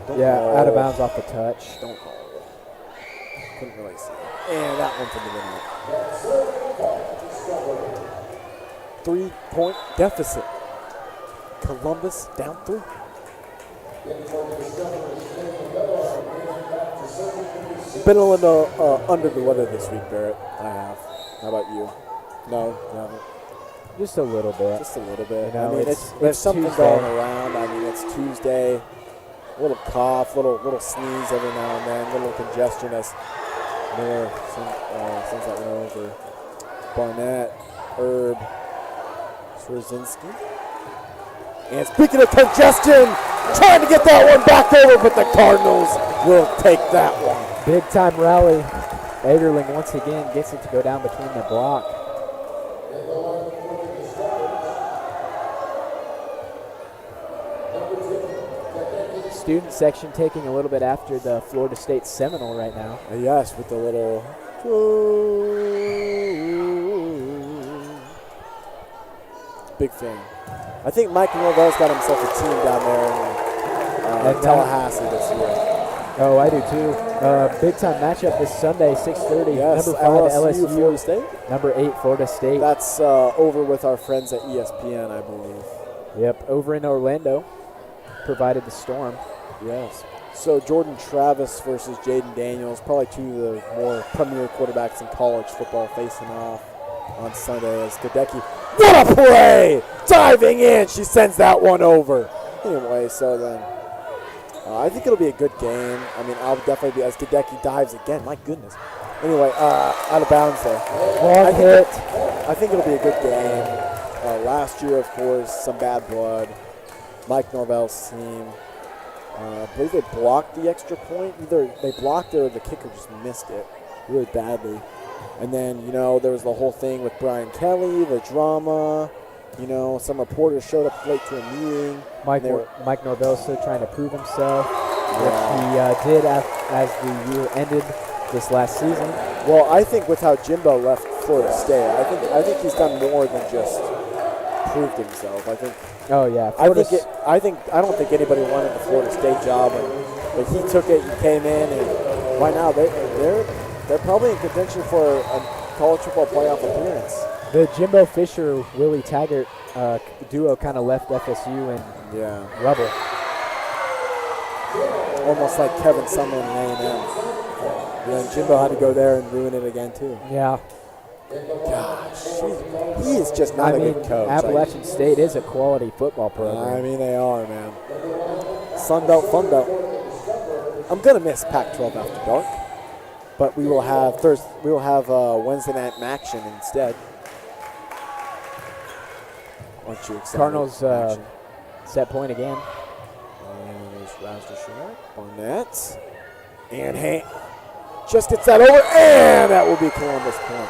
Don't
Yeah,
know.
out of bounds off the touch.
Don't know. Couldn't really see it. And that one's into the net. 3-point deficit. Columbus down 3. Been a little under the weather this week, Barrett. I have. How about you? No, you haven't.
Just a little bit.
Just a little bit.
You know,
I mean,
it's
there's something
Tuesday.
going around. I mean, it's Tuesday. A little cough, little sneeze every now and then, little congestion as Miller sends that one over. Barnett, Herb, Swazinski. And speaking of congestion, trying to get that one back over, but the Cardinals will take that one.
Big time rally. Aderling once again gets it to go down between the block. Student section taking a little bit after the Florida State Seminole right now.
Yes, with the little. Big fan. I think Mike Norvell's got himself a team down there in Tallahassee this year.
Oh, I do too. Big time matchup this Sunday, 6:30.
Yes,
number 5
LSU,
LSU,
Florida State.
number 8 Florida State.
That's over with our friends at ESPN, I believe.
Yep, over in Orlando, provided the storm.
Yes. So Jordan Travis versus Jaden Daniels, probably two of the more premier quarterbacks in college football facing off on Sunday as Gadecki. What a play! Diving in, she sends that one over. Anyway, so then I think it'll be a good game. I mean, I'll definitely be as Gadecki dives again. My goodness. Anyway, out of bounds there.
Long hit.
I think it'll be a good game. Last year, of course, some bad blood. Mike Norvell's team. I believe they blocked the extra point. Either they blocked it or the kicker just missed it really badly. And then, there was the whole thing with Brian Kelly, the drama. Some reporters showed up late to a meeting.
Mike Norvell still trying to prove himself, which he did as the year ended this last season.
Well, I think with how Jimbo left Florida State, I think he's done more than just proved himself. I think.
Oh yeah.
I don't think anybody wanted the Florida State job, but he took it. He came in, and right now they're probably in contention for a college football playoff appearance.
The Jimbo Fisher Willie Taggart duo kind of left FSU in
Yeah.
rubble.
Almost like Kevin Sumlin and A&M. Yeah, and Jimbo had to go there and ruin it again, too.
Yeah.
Gosh, he is just not a good coach.
Appalachian State is a quality football program.
I mean, they are, man. Sun Belt, Fun Belt. I'm gonna miss Pac-12 after dark, but we will have Wednesday night action instead. Aren't you excited?
Cardinals set point again.
And there's Razdershak, Barnett, and just gets that over, and that will be Columbus point.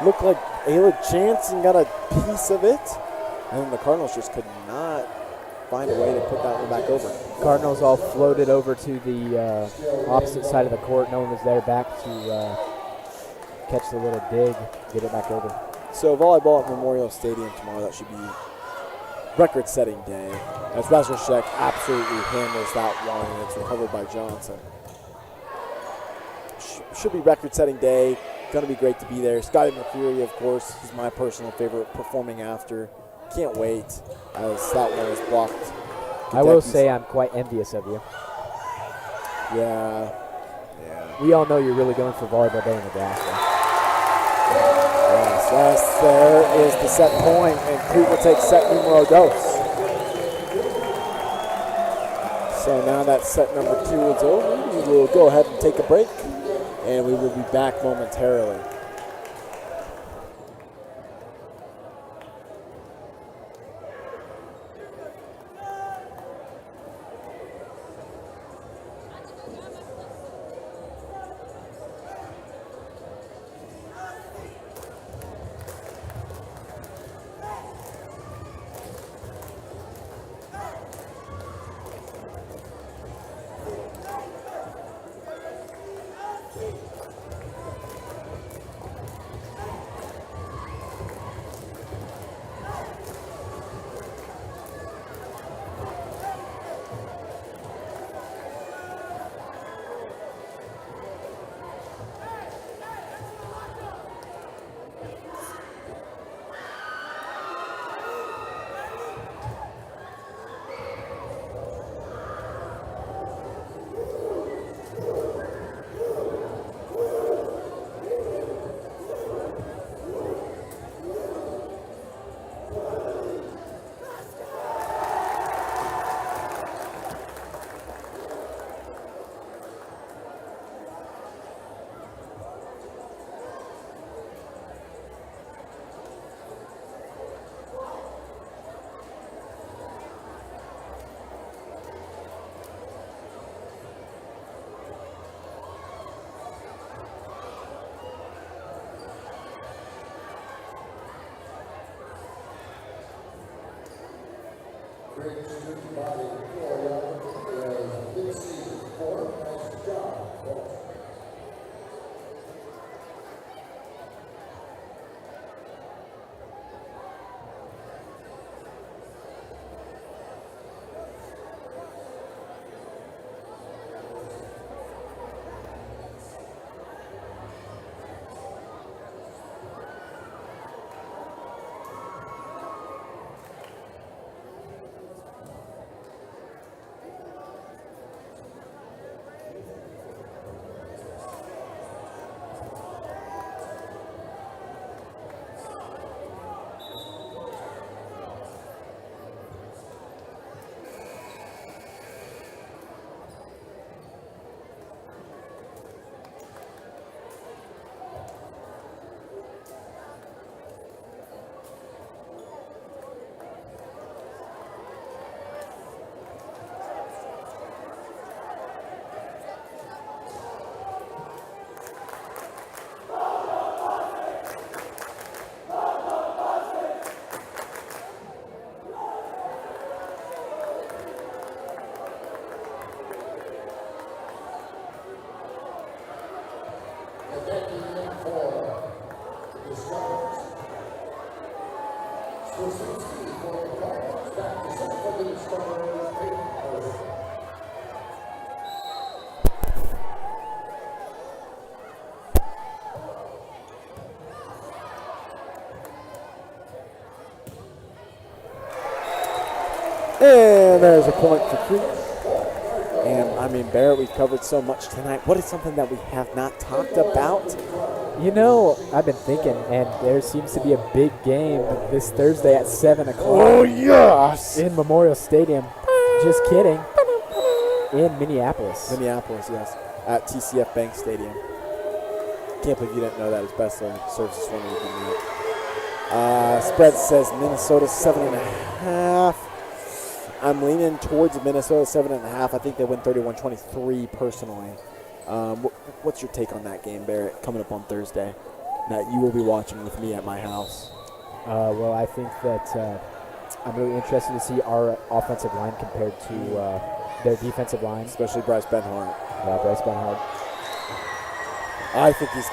Looked like Ayla Jansen got a piece of it, and then the Cardinals just could not find a way to put that one back over.
Cardinals all floated over to the opposite side of the court. No one was there back to catch the little dig, get it back over.
So volleyball at Memorial Stadium tomorrow, that should be record-setting day, as Razdershak absolutely handles that one, and it's recovered by Johnson. Should be record-setting day. Going to be great to be there. Scotty McCreary, of course, he's my personal favorite, performing after. Can't wait, as that one is blocked.
I will say I'm quite envious of you.
Yeah.
We all know you're really going for volleyball day in Nebraska.
Yes, there is the set point, and Crete will take set numero dos. So now that set number 2 is over, we will go ahead and take a break, and we will be back momentarily.
Great student body choreography as this season 4 as John Walsh.
And there's a point for Crete. And, I mean, Barrett, we've covered so much tonight. What is something that we have not talked about?
You know, I've been thinking, and there seems to be a big game this Thursday at 7 o'clock.
Oh, yes!
In Memorial Stadium. Just kidding. In Minneapolis.
Minneapolis, yes. At TCF Bank Stadium. Can't believe you didn't know that. It's best to serve this one week in the spread says Minnesota 7.5. I'm leaning towards Minnesota 7.5. I think they win 31-23 personally. What's your take on that game, Barrett, coming up on Thursday that you will be watching with me at my house?
Well, I think that I'm really interested to see our offensive line compared to their defensive line.
Especially Bryce Benhart.
Bryce Benhart.
I think he's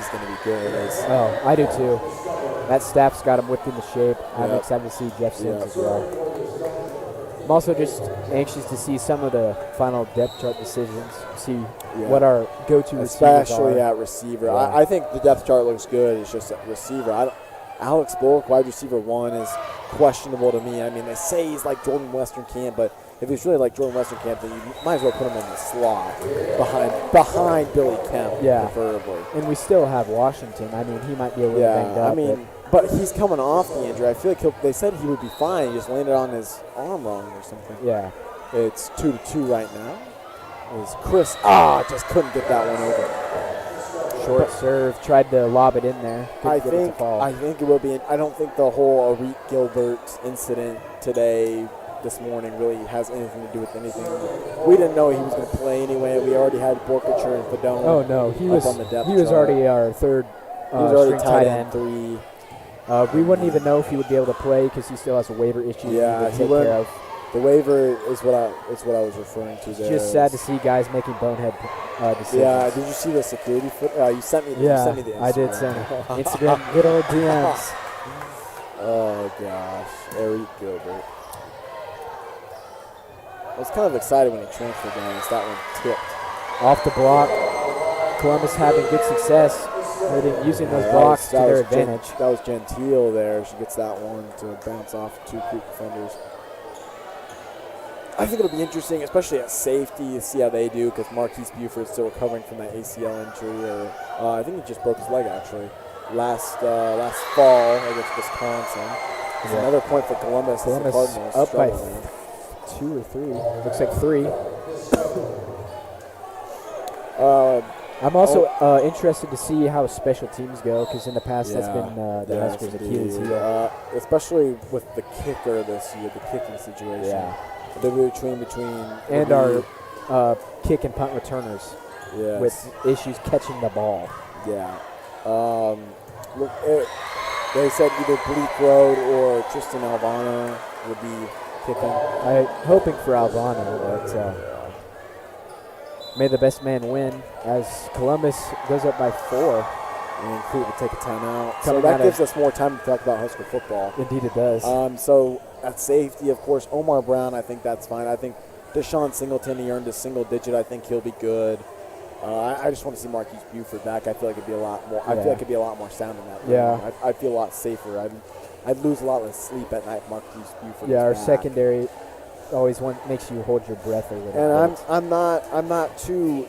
going to be good.
Oh, I do too. That staff's got him whipped into shape. I'm excited to see Jeff Sims as well. I'm also just anxious to see some of the final depth chart decisions, see what our go-to receivers are.
Especially at receiver.
Yeah.
I think the depth chart looks good. It's just at receiver. Alex Bullock, wide receiver 1, is questionable to me. I mean, they say he's like Jordan Westerkamp, but if he's really like Jordan Westerkamp, then you might as well put him in the slot behind Billy Kemp, preferably.
And we still have Washington. I mean, he might be a little banged up.
I mean, but he's coming off the injury. I feel like they said he would be fine. He just landed on his arm wrong or something.
Yeah.
It's 2-2 right now. It was Chris. Just couldn't get that one over.
Short serve, tried to lob it in there.
I think it will be. I don't think the whole Arik Gilbert incident this morning really has anything to do with anything. We didn't know he was going to play anyway. We already had Borkacher and Fedone.
Oh no, he was already our third.
He was already
tight end
3.
We wouldn't even know if he would be able to play because he still has a waiver issue to take care of.
The waiver is what I was referring to there.
It's just sad to see guys making bonehead decisions.
Yeah, did you see the security foot? You sent me the Instagram.
I did send it. Instagram, good old DMs.
Oh, gosh. Arik Gilbert. I was kind of excited when he transferred guys. That one tipped.
Off the block. Columbus having good success using those blocks to their advantage.
That was Gentile there. She gets that one to bounce off 2 Crete defenders. I think it'll be interesting, especially at safety, to see how they do, because Marquise Buford's still recovering from that ACL injury. I think he just broke his leg, actually, last fall against Wisconsin. There's another point for Columbus. The Cardinals
up by 2 or 3. Looks like 3. I'm also interested to see how special teams go, because in the past that's been the Huskers' Achilles heel.
Especially with the kicker this year, the kicking situation.
Yeah.
The between
and our kick and punt returners with issues catching the ball.
Yeah. They said either Bleak Road or Tristan Albano would be kicking.
I'm hoping for Albano, but may the best man win as Columbus goes up by 4.
And Crete would take a timeout. So that gives us more time to talk about Husker football.
Indeed it does.
So at safety, of course, Omar Brown, I think that's fine. I think Deshaun Singleton, he earned a single digit. I think he'll be good. I just want to see Marquise Buford back. I feel like it'd be a lot more. I feel like it'd be a lot more sound in that.
Yeah.
I'd feel a lot safer. I'd lose a lot less sleep at night. Marquise Buford.
Yeah, our
back.
Secondary always makes you hold your breath a little
and
bit.
I'm not too.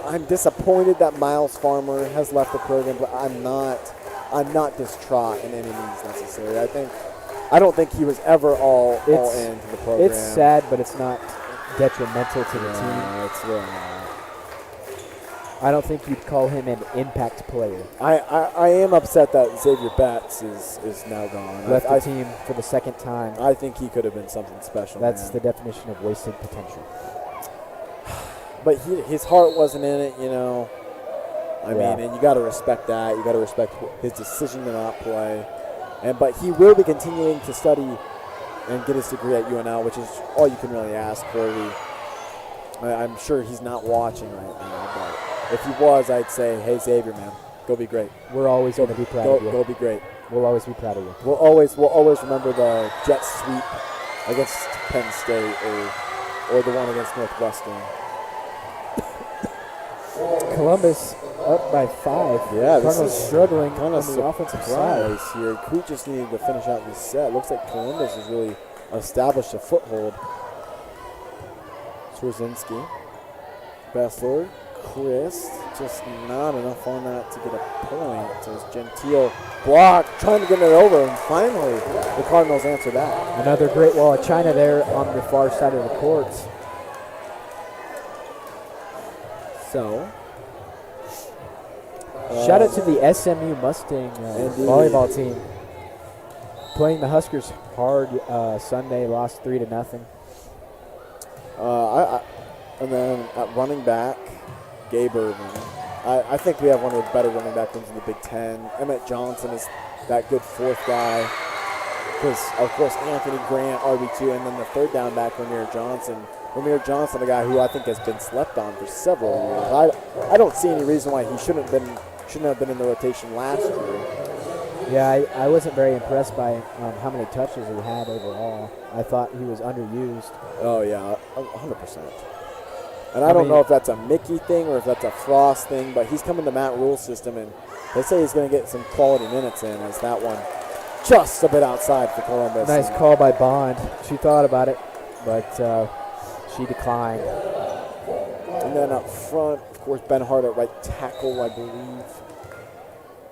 I'm disappointed that Miles Farmer has left the program, but I'm not distraught in any means necessary. I don't think he was ever all into the program.
It's sad, but it's not detrimental to the team.
It's really not.
I don't think you'd call him an impact player.
I am upset that Xavier Betts is now gone.
Left the team for the second time.
I think he could have been something special.
That's the definition of wasted potential.
But his heart wasn't in it, you know. I mean, and you got to respect that. You got to respect his decision to not play. But he will be continuing to study and get his degree at UNL, which is all you can really ask for. I'm sure he's not watching right now, but if he was, I'd say, hey, Xavier, man, go be great.
We're always going to be proud of you.
Go be great.
We'll always be proud of you.
We'll always remember the jet sweep against Penn State or the one against Northwestern.
Columbus up by 5.
Yeah,
Cardinals struggling
kind
on
of
the offensive side
here. Crete just needed to finish out this set. Looks like Columbus is really establish a foothold. Swerzinski, Bessler, Chris, just not enough on that to get a point. So it's Gentile block, trying to get it over, and finally the Cardinals answer that.
Another great wall of China there on the far side of the courts.
So,
shout out to the SMU Mustang volleyball team. Playing the Huskers hard Sunday, lost 3-0.
And then at running back, Gabe Irvin. I think we have one of the better running back rooms in the Big Ten. Emmett Johnson is that good fourth guy. Because, of course, Anthony Grant, RB2, and then the third down back, Ramir Johnson. Ramir Johnson, a guy who I think has been slept on for several years. I don't see any reason why he shouldn't have been in the rotation last year.
Yeah, I wasn't very impressed by how many touches he had overall. I thought he was underused.
Oh, yeah, 100%. And I don't know if that's a Mickey thing or if that's a Frost thing, but he's coming to Matt Rule's system, and they say he's going to get some quality minutes in. As that one just a bit outside for Columbus.
Nice call by Bond. She thought about it, but she declined.
And then up front, of course, Ben Hart at right tackle, I believe.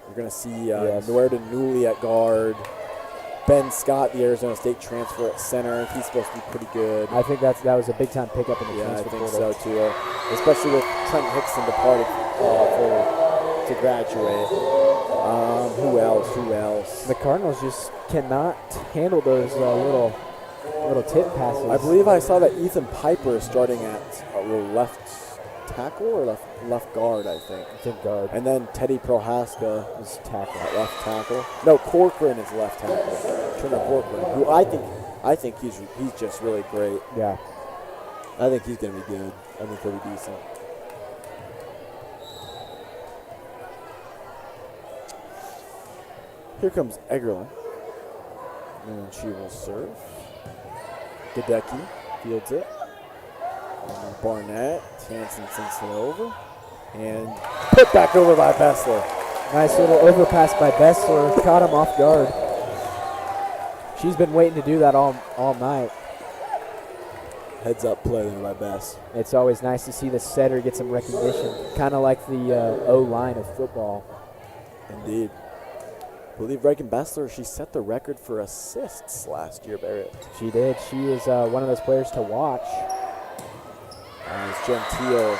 We're going to see Nuerda Newley at guard. Ben Scott, the Arizona State transfer at center. He's supposed to be pretty good.
I think that was a big-time pickup in the
I
transfer
think
portal.
so, too. Especially with Trent Hickson departed to graduate. Who else?
The Cardinals just cannot handle those little tip passes.
I believe I saw that Ethan Piper is starting at left tackle or left guard, I think.
I think guard.
And then Teddy Prohaska
is tackle.
At left tackle. No, Corcoran is left tackle. Turner Corcoran, who I think he's just really great.
Yeah.
I think he's going to be good. I think he'll be decent. Here comes Egerlin. And she will serve. Gadecki fields it. And Barnett, Hansen sinks it over. And put back over by Bessler.
Nice little overpass by Bessler. Caught him off guard. She's been waiting to do that all night.
Heads up play there by Bess.
It's always nice to see the setter get some recognition. Kind of like the O-line of football.
Indeed. I believe Reagan Bessler, she set the record for assists last year, Barrett.
She did. She is one of those players to watch.
As Gentile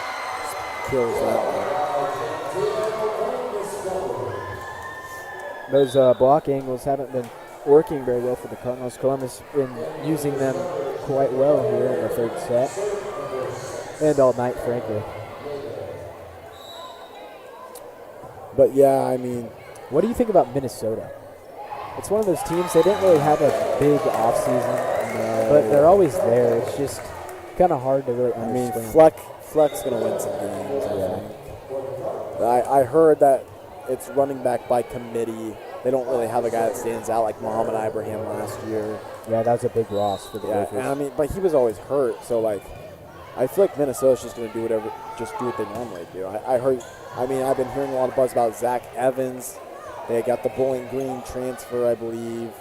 kills that one.
Those block angles haven't been working very well for the Cardinals. Columbus been using them quite well here in the third set. And all night, frankly.
But yeah, I mean,
what do you think about Minnesota? It's one of those teams, they didn't really have a big offseason, but they're always there. It's just kind of hard to really understand.
I mean, Fleck's going to win some games, I think. I heard that it's running back by committee. They don't really have a guy that stands out like Muhammad Ibrahim last year.
Yeah, that was a big loss for the Lakers.
And I mean, but he was always hurt, so like, I feel like Minnesota's just going to do what they normally do. I've been hearing a lot of buzz about Zach Evans. They got the Bowling Green transfer, I believe.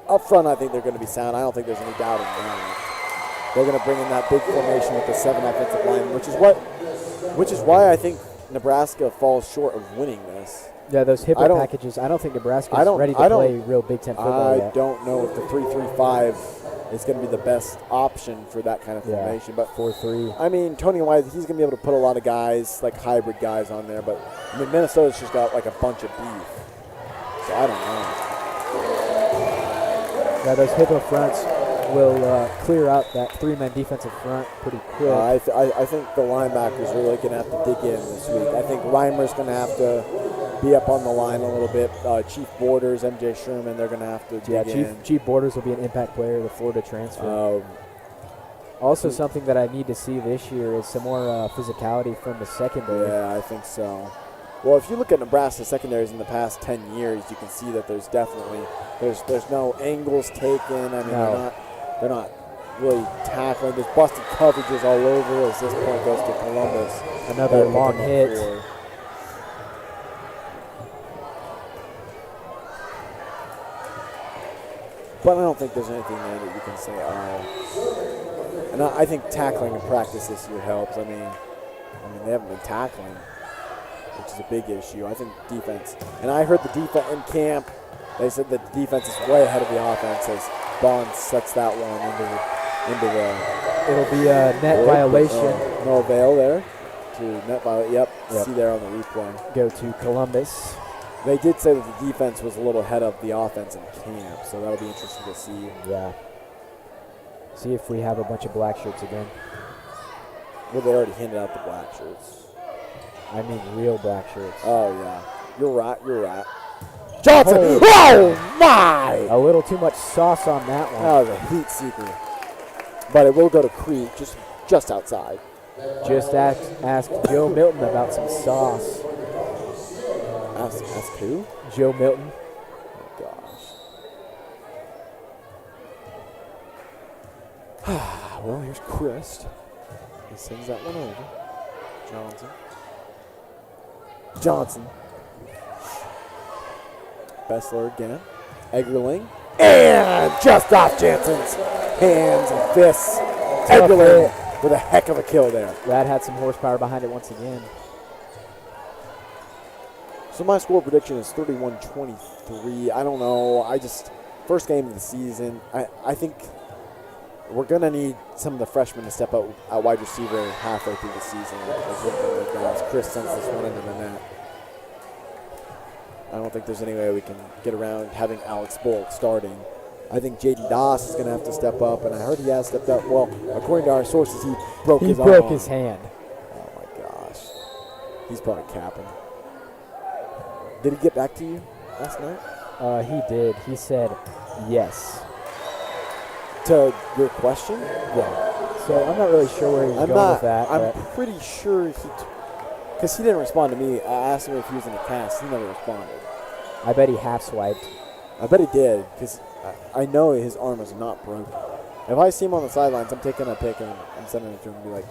Up front, I think they're going to be sound. I don't think there's any doubt in that. They're going to bring in that big formation with the 7 offensive line, which is why I think Nebraska falls short of winning this.
Yeah, those HIPAA packages. I don't think Nebraska's ready to play real Big Ten football yet.
I don't know if the 3-3-5 is going to be the best option for that kind of formation. But
4-3.
I mean, Tony White, he's going to be able to put a lot of guys, like hybrid guys on there. But I mean, Minnesota's just got like a bunch of beef. So I don't know.
Yeah, those HIPAA fronts will clear out that 3-man defensive front pretty quick.
I think the linebackers are really going to have to dig in this week. I think Reimer's going to have to be up on the line a little bit. Chief Borders, MJ Sherman, they're going to have to dig in.
Chief Borders will be an impact player, the Florida transfer. Also, something that I need to see this year is some more physicality from the secondary.
Yeah, I think so. Well, if you look at Nebraska secondaries in the past 10 years, you can see that there's definitely there's no angles taken. I mean, they're not really tackling. There's busted coverages all over as this point goes to Columbus.
Another long hit.
But I don't think there's anything there that you can say, oh. And I think tackling in practice this year helps. I mean, they haven't been tackling, which is a big issue. I think defense. And I heard the defense in camp, they said that the defense is way ahead of the offense as Bond sets that one into the.
It'll be a net violation.
No avail there to net violation. Yep. See there on the replay.
Go to Columbus.
They did say that the defense was a little ahead of the offense in camp, so that'll be interesting to see.
Yeah. See if we have a bunch of black shirts again.
Well, they already handed out the black shirts.
I mean real black shirts.
Oh, yeah. You're right. Johnson! Oh, my!
A little too much sauce on that one.
That was a heat seeker. But it will go to Crete, just outside.
Just ask Joe Milton about some sauce.
Ask who?
Joe Milton.
Oh, gosh. Well, here's Chris. He sends that one over. Johnson. Bessler again. Eggerling. And just off Jansen's hands and fists. Eggerling with a heck of a kill there.
That had some horsepower behind it once again.
So my score prediction is 31-23. I don't know. First game of the season, I think we're going to need some of the freshmen to step up at wide receiver halfway through the season. As Chris sends this one into the net. I don't think there's any way we can get around having Alex Bulk starting. I think Jaden Doss is going to have to step up, and I heard he has stepped up. Well, according to our sources, he broke his arm.
He broke his hand.
Oh, my gosh. He's probably capping. Did he get back to you last night?
He did. He said yes.
To your question?
Yeah. So I'm not really sure where he's going with that.
I'm pretty sure because he didn't respond to me. I asked him if he was in a cast. He never responded.
I bet he half swiped.
I bet he did because I know his arm is not broken. If I see him on the sidelines, I'm taking a pic and I'm sending it to him and be like,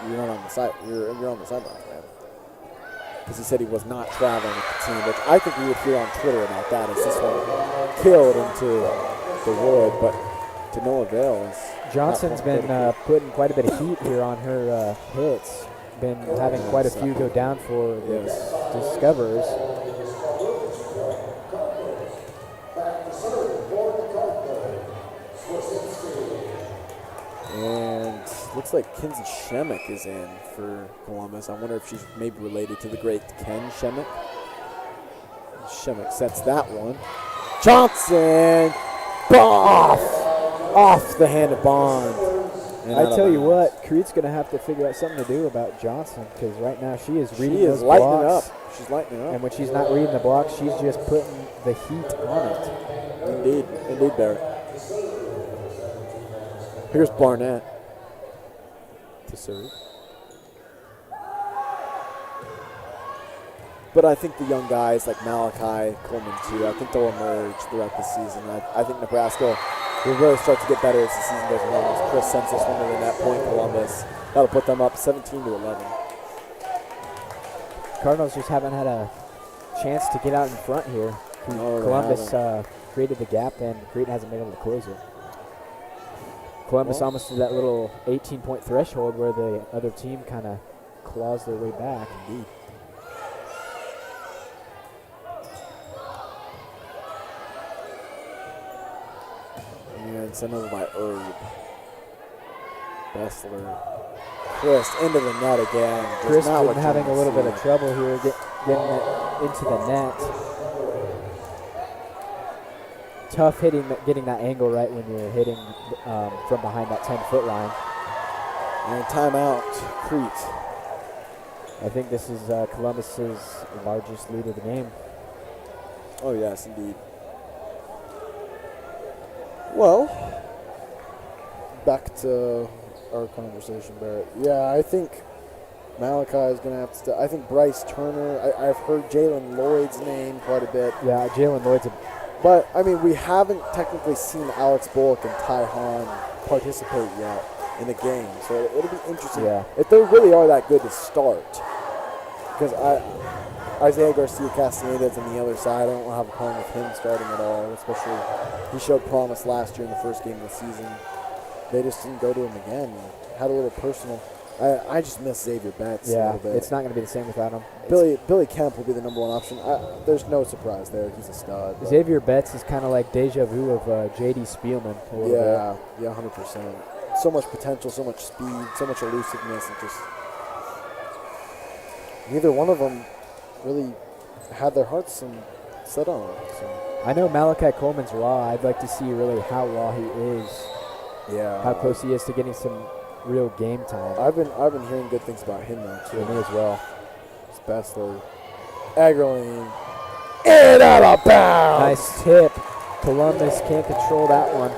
"You're not on the side. You're on the sidelines, man." Because he said he was not traveling with the team, which I think we would hear on Twitter about that as this one killed into the wood, but to no avail.
Johnson's been putting quite a bit of heat here on her hits. Been having quite a few go down for the Discoverers.
And looks like Kinsey Shemek is in for Columbus. I wonder if she's maybe related to the great Ken Shemek. Shemek sets that one. Johnson! Off the hand of Bond.
I tell you what, Crete's going to have to figure out something to do about Johnson because right now she is reading those blocks.
She's lighting up.
And when she's not reading the blocks, she's just putting the heat on it.
Indeed, Barrett. Here's Barnett to serve. But I think the young guys like Malachi, Coleman too, I think they'll emerge throughout the season. I think Nebraska will really start to get better as the season goes along. As Chris sends this one to the net point, Columbus. That'll put them up 17-11.
Cardinals just haven't had a chance to get out in front here.
No,
Columbus created the gap, and Crete hasn't been able to close it. Columbus almost to that little 18-point threshold where the other team kind of claws their way back.
Indeed. And sent over by Herb. Bessler. Chris into the net again.
Chris been having a little bit of trouble here getting it into the net. Tough getting that angle right when you're hitting from behind that 10-foot line.
And timeout, Crete.
I think this is Columbus's largest lead of the game.
Oh, yes, indeed. Well, back to our conversation, Barrett. Yeah, I think Malachi is going to have to I think Bryce Turner. I've heard Jalen Lloyd's name quite a bit.
Yeah, Jalen Lloyd's
But, I mean, we haven't technically seen Alex Bullock and Ty Hahn participate yet in the game. So it'll be interesting if they really are that good to start. Because Isaiah Garcia Castaneda's on the other side. I don't have a problem with him starting at all, especially he showed promise last year in the first game of the season. They just didn't go to him again. Had a little personal. I just miss Xavier Betts a
Yeah,
little bit.
it's not going to be the same without him.
Billy Kemp will be the number one option. There's no surprise there. He's a stud.
Xavier Betts is kind of like deja vu of J.D. Spielman. A little bit.
Yeah, 100%. So much potential, so much speed, so much elusiveness, and just neither one of them really had their hearts set on it. So.
I know Malachi Coleman's raw. I'd like to see really how raw he is.
Yeah.
How close he is to getting some real game time.
I've been hearing good things about him though too.
Me as well.
His best though. Aggerling. And out of bounds.
Nice tip. Columbus can't control that one.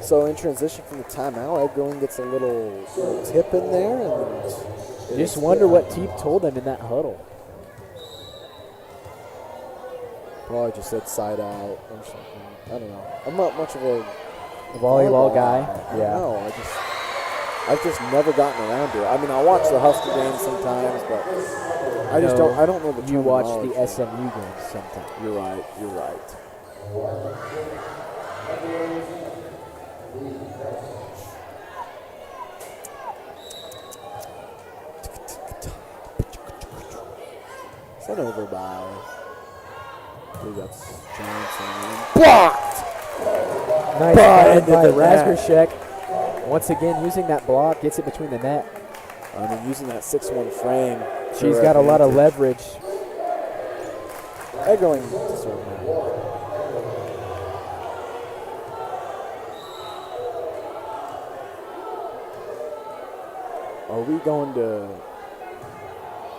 So in transition from the timeout, Aggerling gets a little tip in there, and
You just wonder what Teep told him in that huddle.
probably just said side out or something. I don't know. I'm not much of a
Volleyball guy. Yeah.
No, I've just never gotten around to it. I mean, I watch the Husker games sometimes, but I just don't. I don't know the.
You watch
terminology.
the SMU games sometimes.
You're right. You're right. Sent over by. I believe that's Johnson. Blocked.
Nice
But
by
into the net.
Razorshek. Once again, using that block, gets it between the net.
I mean, using that 6-1 frame.
She's got a lot of leverage.
Eggerling to serve now. Are we going to?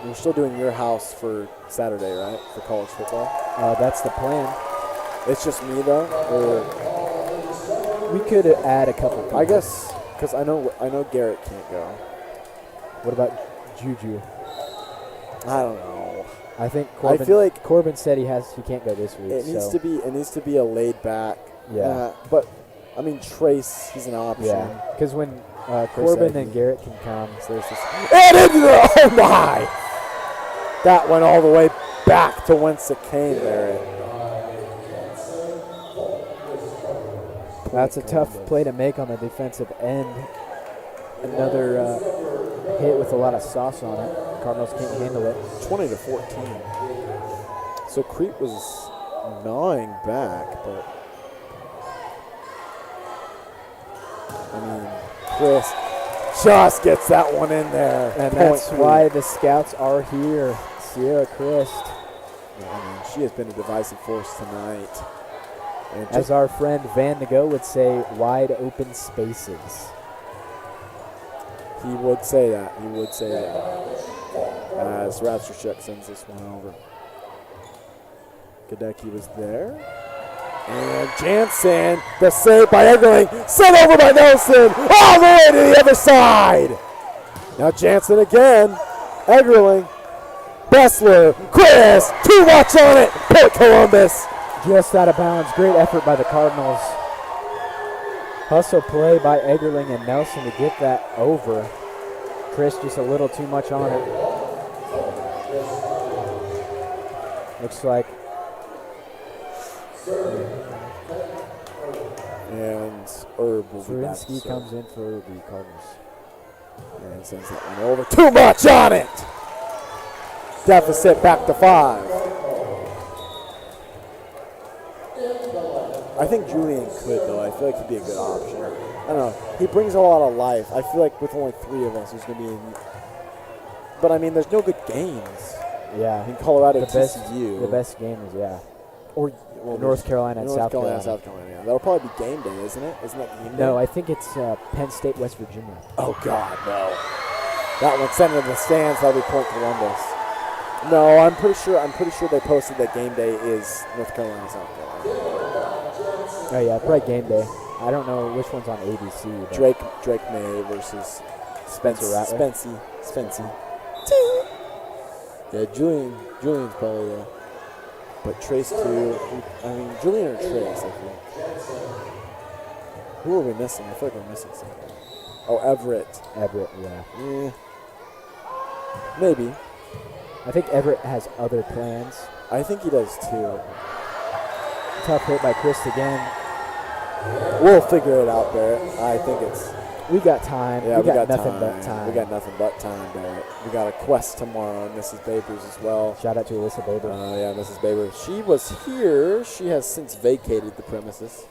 We're still doing your house for Saturday, right? For college football.
That's the plan.
It's just me though. Or
We could add a couple people.
I guess because I know Garrett can't go.
What about Juju?
I don't know.
I think Corbin,
I feel like
Corbin said he can't go this week.
it needs to be a laid back.
Yeah.
But I mean Trace, he's an option.
Yeah, because when Corbin
Aggie.
and Garrett can come,
So there's this, and into the, oh my! That went all the way back to whence it came there.
that's a tough play to make on the defensive end. Another hit with a lot of sauce on it. Cardinals can't handle it.
20-14. So Crete was gnawing back, but I mean, Chris just gets that one in there.
And that's why the scouts are here. Sierra Christ.
Yeah, I mean, she has been a divisive force tonight. And
As our friend Van Nago would say, wide open spaces.
he would say that. He would say that. As Razorshek sends this one over. Gadecki was there. And Jansen, the save by Eggerling, sent over by Nelson, all the way to the other side. Now Jansen again, Eggerling, Bessler, Chris, too much on it, Port Columbus.
Just out of bounds. Great effort by the Cardinals. Hustle play by Eggerling and Nelson to get that over. Chris just a little too much on it. Looks like
And Herb will be back.
Zurinsky comes in for the Cardinals.
And sends that one over. Too much on it. Deficit back to 5. I think Julian could, though. I feel like he'd be a good option. I don't know. He brings a lot of life. I feel like with only 3 of us, there's going to be but, I mean, there's no good games.
Yeah.
In Colorado,
The best,
TCU.
the best game is, yeah.
Or well,
North Carolina and
North
South
Carolina,
Carolina.
South Carolina. Yeah. That'll probably be game day, isn't it? Isn't that game day?
No, I think it's Penn State, West Virginia.
Oh, God, no. That one sent into the stands. That'll be Point Columbus. No, I'm pretty sure they posted that game day is North Carolina, South Carolina.
Oh, yeah, probably game day. I don't know which one's on ABC. But
Drake May versus
Spencer Rattler.
Spency. Yeah, Julian's probably there. But Trace too. I mean, Julian or Trace, I think. Who are we missing? I feel like we're missing something. Oh, Everett.
Everett, yeah.
Maybe.
I think Everett has other plans.
I think he does too.
Tough hit by Chris again.
We'll figure it out, Barrett. I think it's.
We got time.
Yeah,
we got nothing but time.
We got nothing but time, Barrett. We got a quest tomorrow on Mrs. Babers as well.
Shout out to Alyssa Baber.
Yeah, Mrs. Baber. She was here. She has since vacated the premises.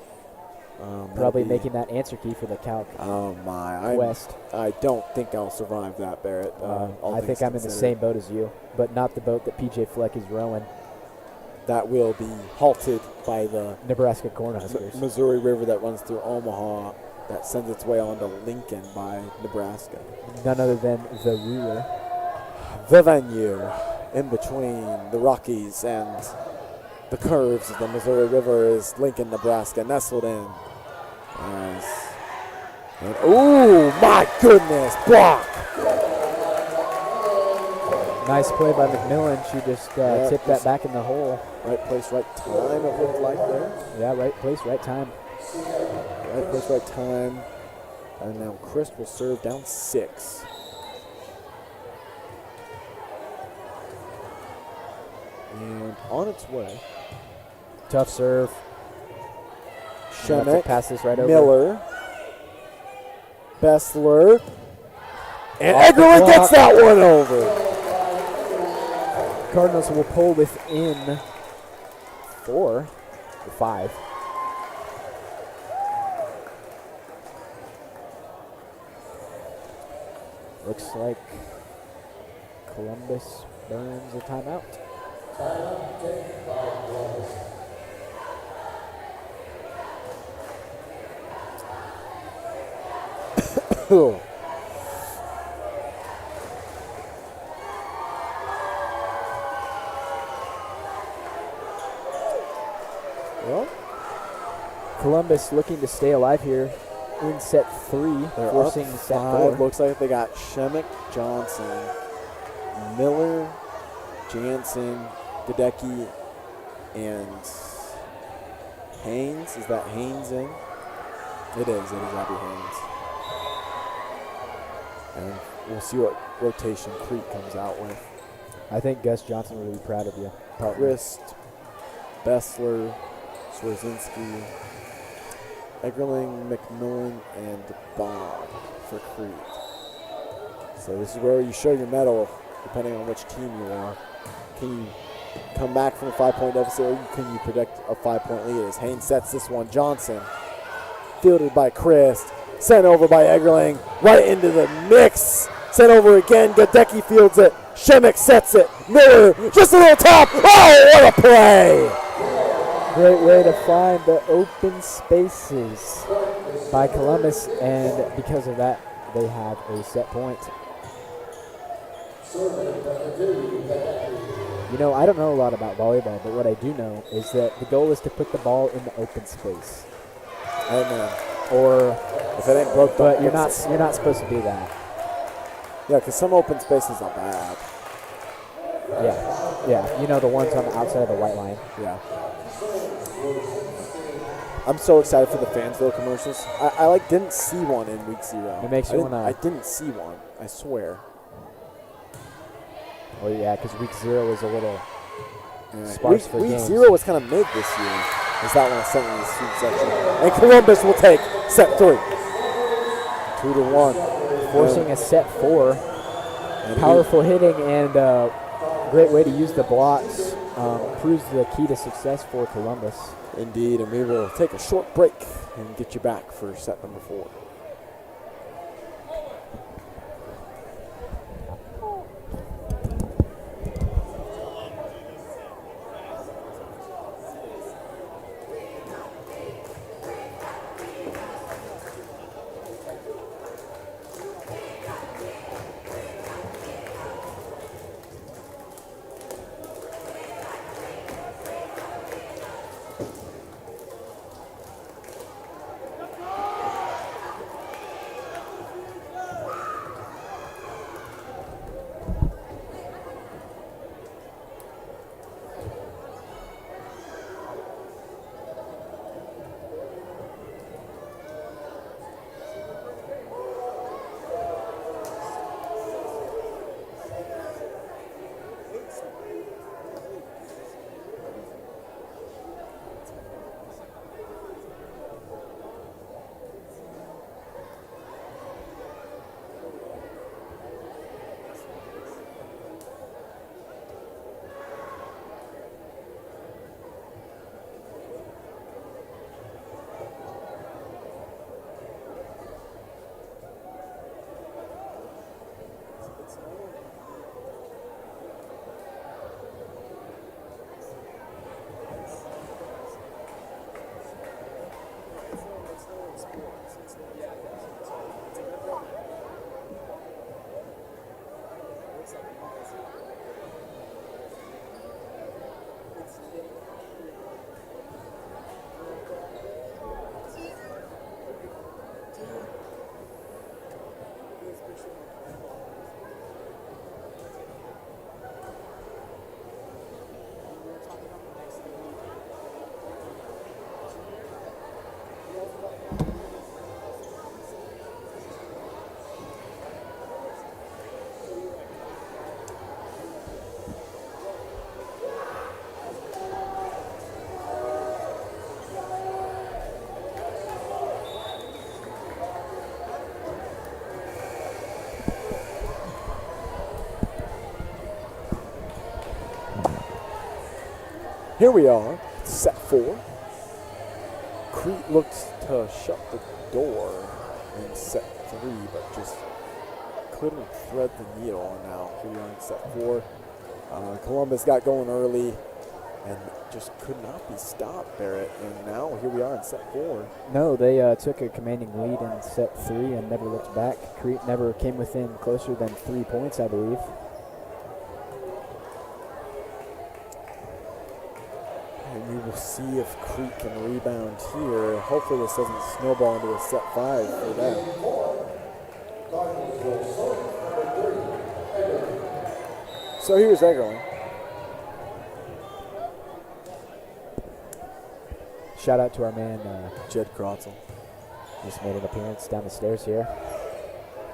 Probably making that answer key for the calc.
Oh my!
Quest.
I don't think I'll survive that, Barrett.
I think I'm in the same boat as you, but not the boat that PJ Fleck is rowing.
That will be halted by the
Nebraska Cornhuskers.
Missouri River that runs through Omaha, that sends its way on to Lincoln by Nebraska.
None other than the ruler.
The venue in between the Rockies and the curves of the Missouri River is Lincoln, Nebraska, nestled in. Oh my goodness, block!
Nice play by McMillan. She just tipped that back in the hole.
Right place, right time, it looked like there.
Yeah, right place, right time.
Right place, right time. And now Chris will serve down 6. And on its way.
Tough serve.
Shemek,
pass this right over.
Miller, Bessler, and Eggerlin gets that one over.
Cardinals will pull within 4 or 5. Looks like Columbus burns a timeout. Well, Columbus looking to stay alive here in set 3,
They're
forcing
up
set
5.
4.
Looks like they got Shemek, Johnson, Miller, Jansen, Gadecki, and Haynes. Is that Haynes in? It is Abby Haynes. And we'll see what rotation Crete comes out with.
I think Gus Johnson will be proud of you.
Rist, Bessler, Swerzinski, Eggerling, McMillan, and Bond for Crete. So this is where you show your mettle, depending on which team you are. Can you come back from a 5-point deficit, or can you protect a 5-point lead? As Haynes sets this one, Johnson, fielded by Chris, sent over by Eggerling, right into the mix. Sent over again, Gadecki fields it, Shemek sets it, Miller, just a little tap. Oh, what a play!
Great way to find the open spaces by Columbus, and because of that, they have a set point. You know, I don't know a lot about volleyball, but what I do know is that the goal is to put the ball in the open space.
Amen.
Or
if it ain't broke,
but you're not supposed to do that.
Yeah, because some open spaces are bad.
Yeah. You know, the ones on the outside of the white line.
Yeah. I'm so excited for the Fansville commercials. I didn't see one in week 0.
It makes you want to.
I didn't see one. I swear.
Oh yeah, because week 0 was a little sparse for
week
games.
0 was kind of mid this year. Is that one sent in the student section? And Columbus will take set 3. 2-1.
Forcing a set 4. Powerful hitting and great way to use the blocks. Proves the key to success for Columbus.
Indeed, and we will take a short break and get you back for set number 4. Here we are, set 4. Crete looks to shut the door in set 3, but just couldn't thread the needle. Now here we are in set 4. Columbus got going early and just could not be stopped, Barrett. And now here we are in set 4.
No, they took a commanding lead in set 3 and never looked back. Crete never came within closer than 3 points, I believe.
And we will see if Crete can rebound here. Hopefully this doesn't snowball into a set 5 for them. So here's Eggerling.
Shout out to our man,
Jed Krotzel.
just made an appearance down the stairs here.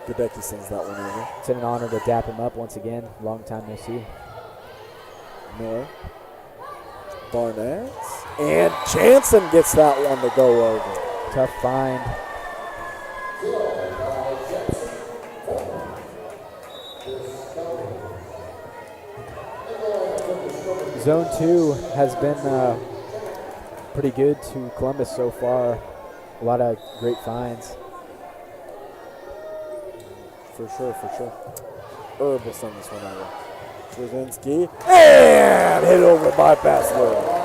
Gadecki sends that one over.
It's an honor to dap him up once again. Long time no see.
Miller. Barnett. And Jansen gets that one to go over.
Tough find. Zone 2 has been pretty good to Columbus so far. A lot of great finds.
For sure, for sure. Herb will send this one over. Brzezinski. And hit over by Bessler.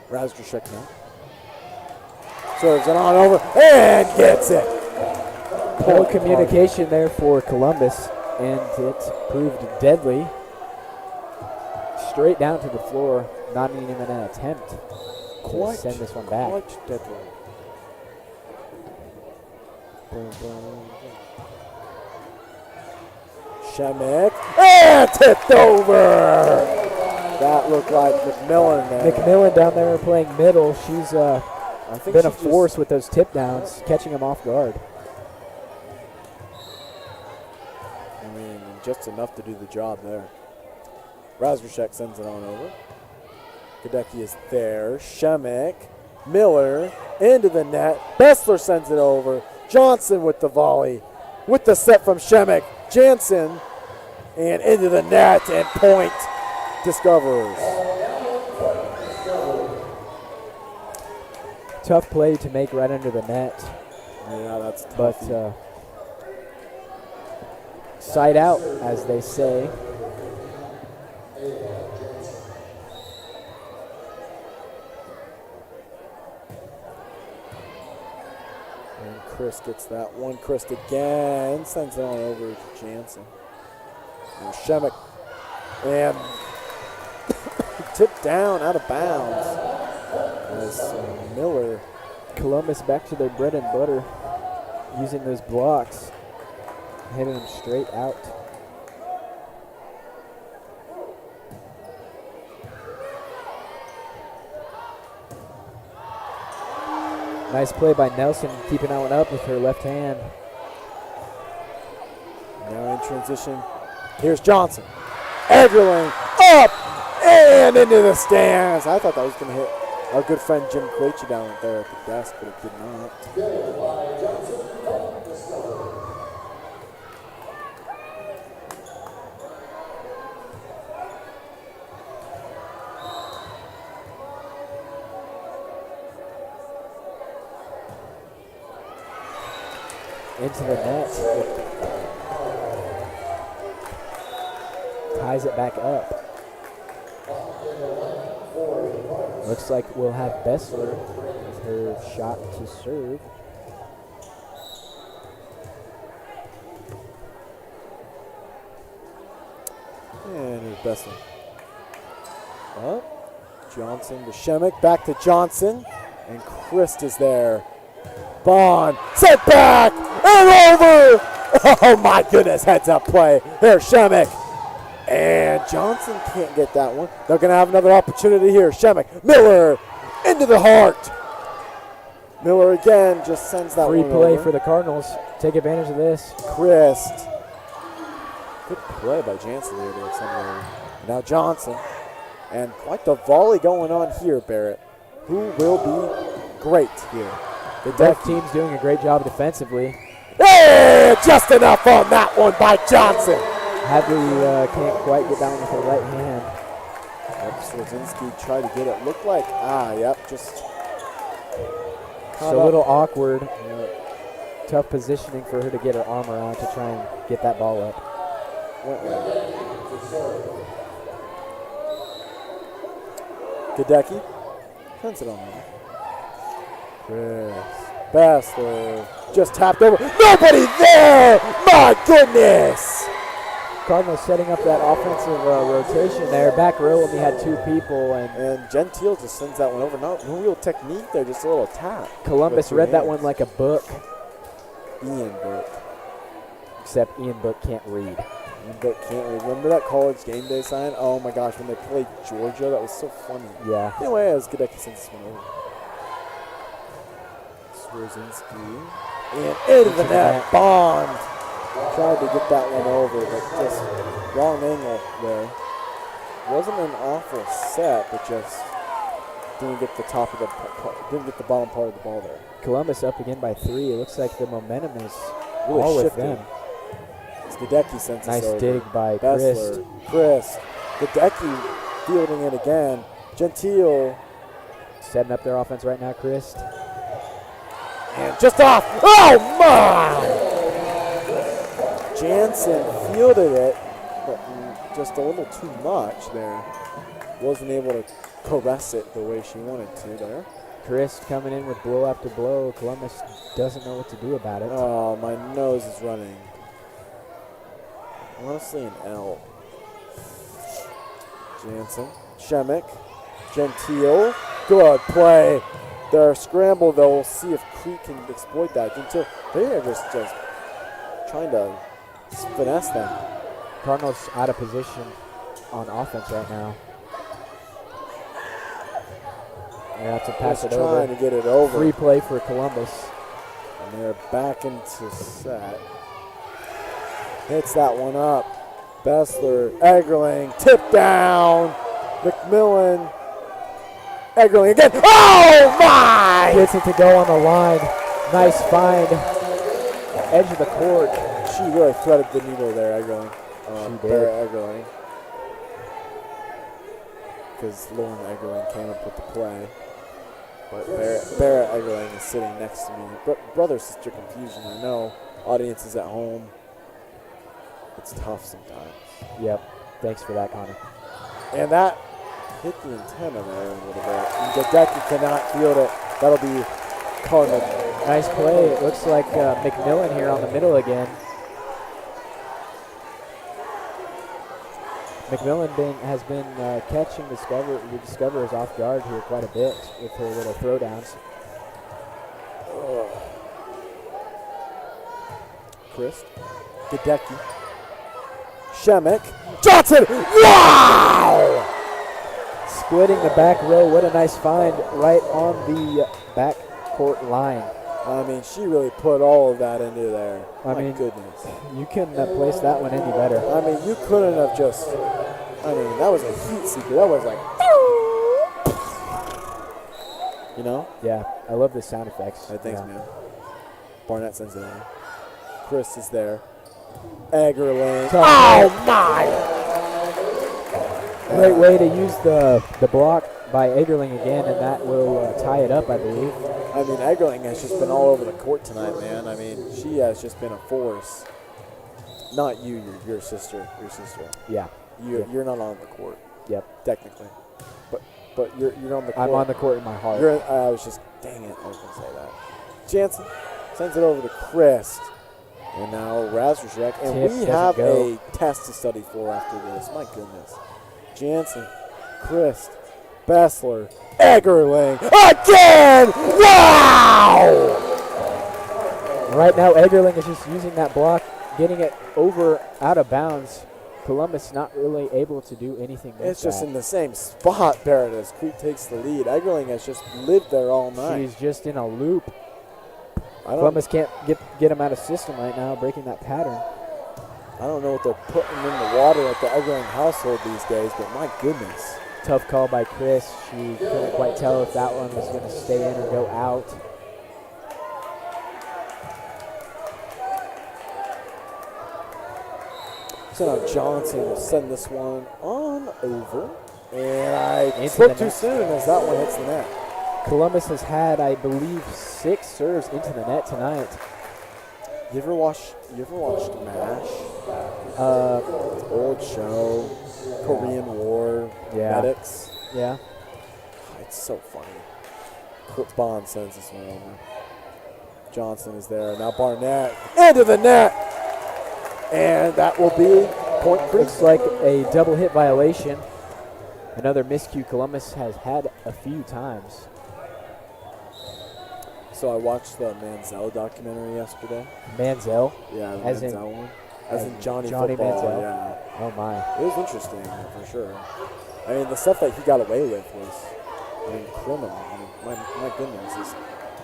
Razdushek now. Serves it on over and gets it.
No communication there for Columbus, and it proved deadly. Straight down to the floor, not even an attempt to send this one back.
Quite deadly. Boom, boom, boom. Shemek and tipped over. That looked like McMillan there.
McMillan down there playing middle. She's
I think
been
she
a force with those tip downs, catching him off guard.
I mean, just enough to do the job there. Razdushek sends it on over. Gadecki is there. Shemek, Miller, into the net. Bessler sends it over. Johnson with the volley. With the set from Shemek. Jansen, and into the net, and point Discoverers.
Tough play to make right under the net,
Yeah, that's tough.
but side out, as they say.
And Chris gets that one. Chris again sends it on over to Jansen. And Shemek, and tipped down out of bounds as Miller.
Columbus back to their bread and butter, using those blocks, hitting them straight out. Nice play by Nelson, keeping that one up with her left hand.
Now in transition, here's Johnson. Everling up and into the stands. I thought that was going to hit our good friend Jim Krejci down there at the desk, but it did not.
Into the net. Ties it back up. Looks like we'll have Bessler with her shot to serve.
And here's Bessler. Up. Johnson to Shemek. Back to Johnson. And Christ is there. Bond. Set back. And over. Oh my goodness. Heads up play. Here's Shemek. And Johnson can't get that one. They're going to have another opportunity here. Shemek. Miller. Into the heart. Miller again just sends that
Free
one
play
over.
for the Cardinals. Take advantage of this.
Christ. Good play by Jansen there to somewhere. Now Johnson. And quite the volley going on here, Barrett. Who will be great here?
Both teams doing a great job defensively.
Hey, just enough on that one by Johnson.
Hadley can't quite get down with her right hand.
Yep, Swarzinski tried to get it. Looked like, just
It's a little awkward. Tough positioning for her to get her arm around to try and get that ball up.
Gadecki sends it on there. Chris Bassler just tapped over. Nobody there! My goodness!
Cardinals setting up that offensive rotation there. Back row only had 2 people,
And Gentile just sends that one over. No real technique there, just a little tap.
Columbus read that one like a book.
Ian Book.
Except Ian Book can't read.
Ian Book can't read. Remember that college game day sign? Oh my gosh, when they played Georgia, that was so funny.
Yeah.
Anyway, as Gadecki sends this one over. Swarzinski. And into the net. Bond. Tried to get that one over, but just wrong angle there. Wasn't an awful set, but just didn't get the bottom part of the ball there.
Columbus up again by 3. It looks like the momentum is
Really
all with
shifted.
them.
Gadecki sends
Nice
this over.
dig by
Bessler, Chris. Gadecki fielding it again. Gentile.
Setting up their offense right now, Chris.
And just off. Oh my! Jansen fielded it, but just a little too much there. Wasn't able to caress it the way she wanted to there.
Chris coming in with blow after blow. Columbus doesn't know what to do about it.
Oh, my nose is running. Honestly, an L. Jansen, Shemek, Gentile. Good play. Their scramble, though, we'll see if Crete can exploit that. Gentile, they are just trying to finesse them.
Cardinals out of position on offense right now. They have to pass it over.
Trying to get it over.
Free play for Columbus.
And they're back into set. Hits that one up. Bessler, Eggerling, tip down. McMillan, Eggerling again. Oh my!
Gets it to go on the line. Nice find. Edge of the court.
She really threaded the needle there, Eggerling.
She did.
Eggerling. Because Lauren Eggerling came up with the play. But Barrett Eggerling is sitting next to me. Brother-sister confusion, I know. Audiences at home. It's tough sometimes.
Yep. Thanks for that, Connor.
And that hit the antenna there a little bit. And Gadecki cannot field it. That'll be Cardinal.
Nice play. It looks like McMillan here on the middle again. McMillan has been catching the discoverers off guard here quite a bit with her little throwdowns.
Chris, Gadecki, Shemek, Johnson. Wow!
Splitting the back row. What a nice find right on the back court line.
I mean, she really put all of that into there.
I
My
mean,
goodness.
You couldn't have placed that one any better.
I mean, you couldn't have just. I mean, that was a heat seeker. That was like. You know?
Yeah, I love the sound effects.
Hey, thanks,
Yeah.
man. Barnett sends it in. Chris is there. Eggerling. Oh, my!
Great way to use the block by Eggerling again, and that will tie it up, I believe.
I mean, Eggerling has just been all over the court tonight, man. I mean, she has just been a force. Not you, your sister. Your sister.
Yeah.
You're not on the court.
Yep.
Technically. But you're on the court.
I'm on the court in my heart.
I was just, dang it, I was going to say that. Jansen sends it over to Chris. And now Razorchek. And
Tip
we
doesn't
have
go.
a test to study for after this. My goodness. Jansen, Chris, Bessler, Eggerling again! Wow!
Right now, Eggerling is just using that block, getting it over out of bounds. Columbus not really able to do anything with
It's just
that.
in the same spot, Barrett, as Crete takes the lead. Eggerling has just lived there all night.
She's just in a loop. Columbus can't get him out of system right now, breaking that pattern.
I don't know what they're putting in the water at the Eggerling household these days, but my goodness.
Tough call by Chris. She couldn't quite tell if that one was going to stay in or go out.
So now Johnson will send this one on over. And I
Into
spoke
the
too
net.
soon as that one hits the net.
Columbus has had, I believe, 6 serves into the net tonight.
You ever watched MASH? Old show, Korean War,
Yeah.
medics.
Yeah.
It's so funny. Bond sends this one over. Johnson is there. Now Barnett into the net. And that will be point Crete.
Looks like a double hit violation. Another miscue Columbus has had a few times.
So I watched the Manziel documentary yesterday.
Manziel.
Yeah, the
As in-
Manziel one. As in Johnny
Johnny
Football,
Manziel.
yeah.
Oh my.
It was interesting, for sure. I mean, the stuff that he got away with was, criminal. My goodness.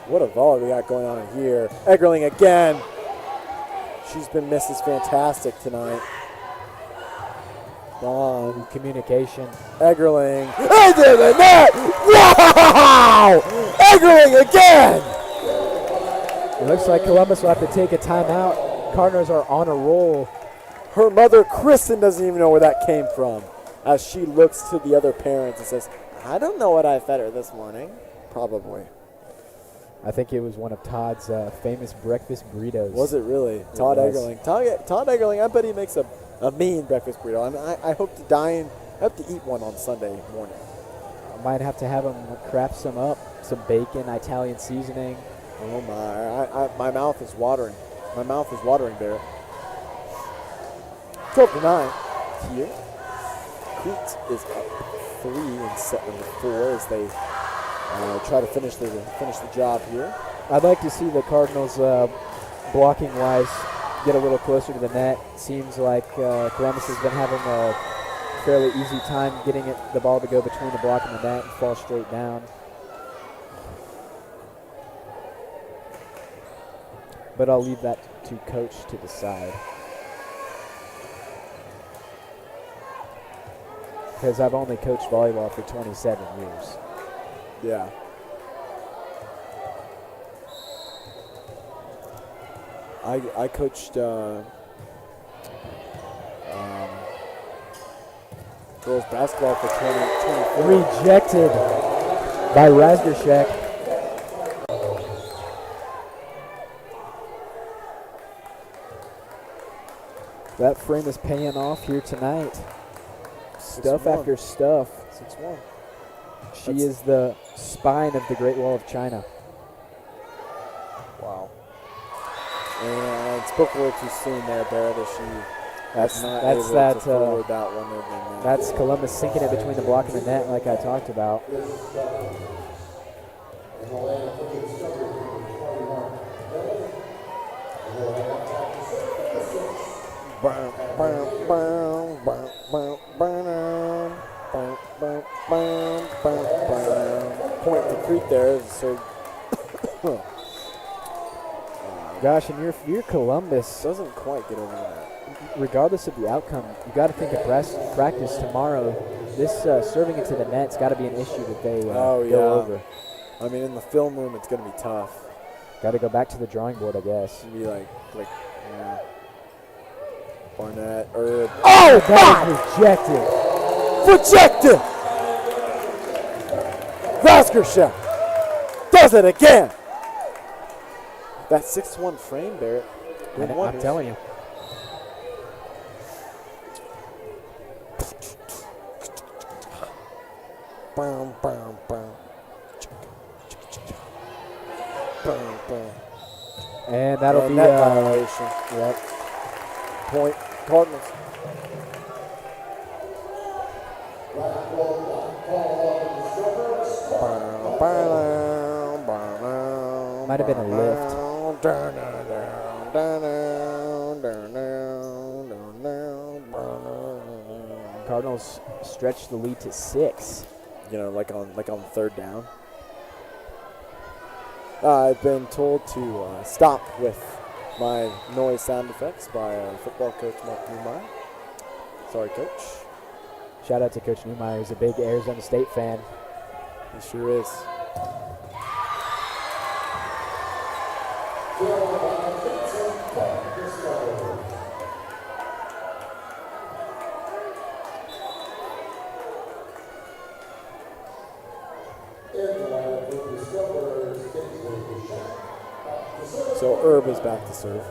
What a volley we got going on here. Eggerling again. She's been Mrs. Fantastic tonight. Bond.
Communication.
Eggerling into the net. Wow! Eggerling again.
It looks like Columbus will have to take a timeout. Cardinals are on a roll.
Her mother, Kristen, doesn't even know where that came from as she looks to the other parents and says, I don't know what I fed her this morning. Probably.
I think it was one of Todd's famous breakfast burritos.
Was it really? Todd
was.
Eggerling. Todd Eggerling, I bet he makes a mean breakfast burrito. I mean, I hope to eat one on Sunday morning.
Might have to have him craft some up. Some bacon, Italian seasoning.
Oh my! My mouth is watering. My mouth is watering, Barrett. 12-9 here. Crete is up 3 in set number 4 as they try to finish the job here.
I'd like to see the Cardinals, blocking wise, get a little closer to the net. Seems like Columbus has been having a fairly easy time getting the ball to go between the block and the net and fall straight down. But I'll leave that to coach to decide. Because I've only coached volleyball for 27 years.
Yeah. I coached girls basketball for 20
Rejected by Razgorshek. That frame is paying off here tonight. Stuff
6-1.
after stuff.
6-1.
She is the spine of the Great Wall of China.
Wow. And I spoke a little too soon there, Barrett, as she
That's
not
that's
able
that.
to forward that one over the net.
That's Columbus sinking it between the block and the net, like I talked about.
Point for Crete there. So
Gosh, and you're Columbus.
doesn't quite get over that.
Regardless of the outcome, you got to think of practice tomorrow. This serving it to the net's got to be an issue that they go over.
I mean, in the film room, it's going to be tough.
Got to go back to the drawing board, I guess.
Be like, yeah. Barnett, Herb.
Oh, that is rejected.
Rejected! Razgorshek does it again. That 6-1 frame, Barrett.
I'm telling you.
Bam, bam, bam. Bam, bam.
And that'll be
net violation.
Yep.
Point Cardinals.
Might have been a lift. Cardinals stretch the lead to 6.
You know, like on third down. I've been told to stop with my noise sound effects by football coach Mark Newmeyer. Sorry, Coach.
Shout out to Coach Newmeyer. He's a big Arizona State fan.
He sure is. So Herb is back to serve.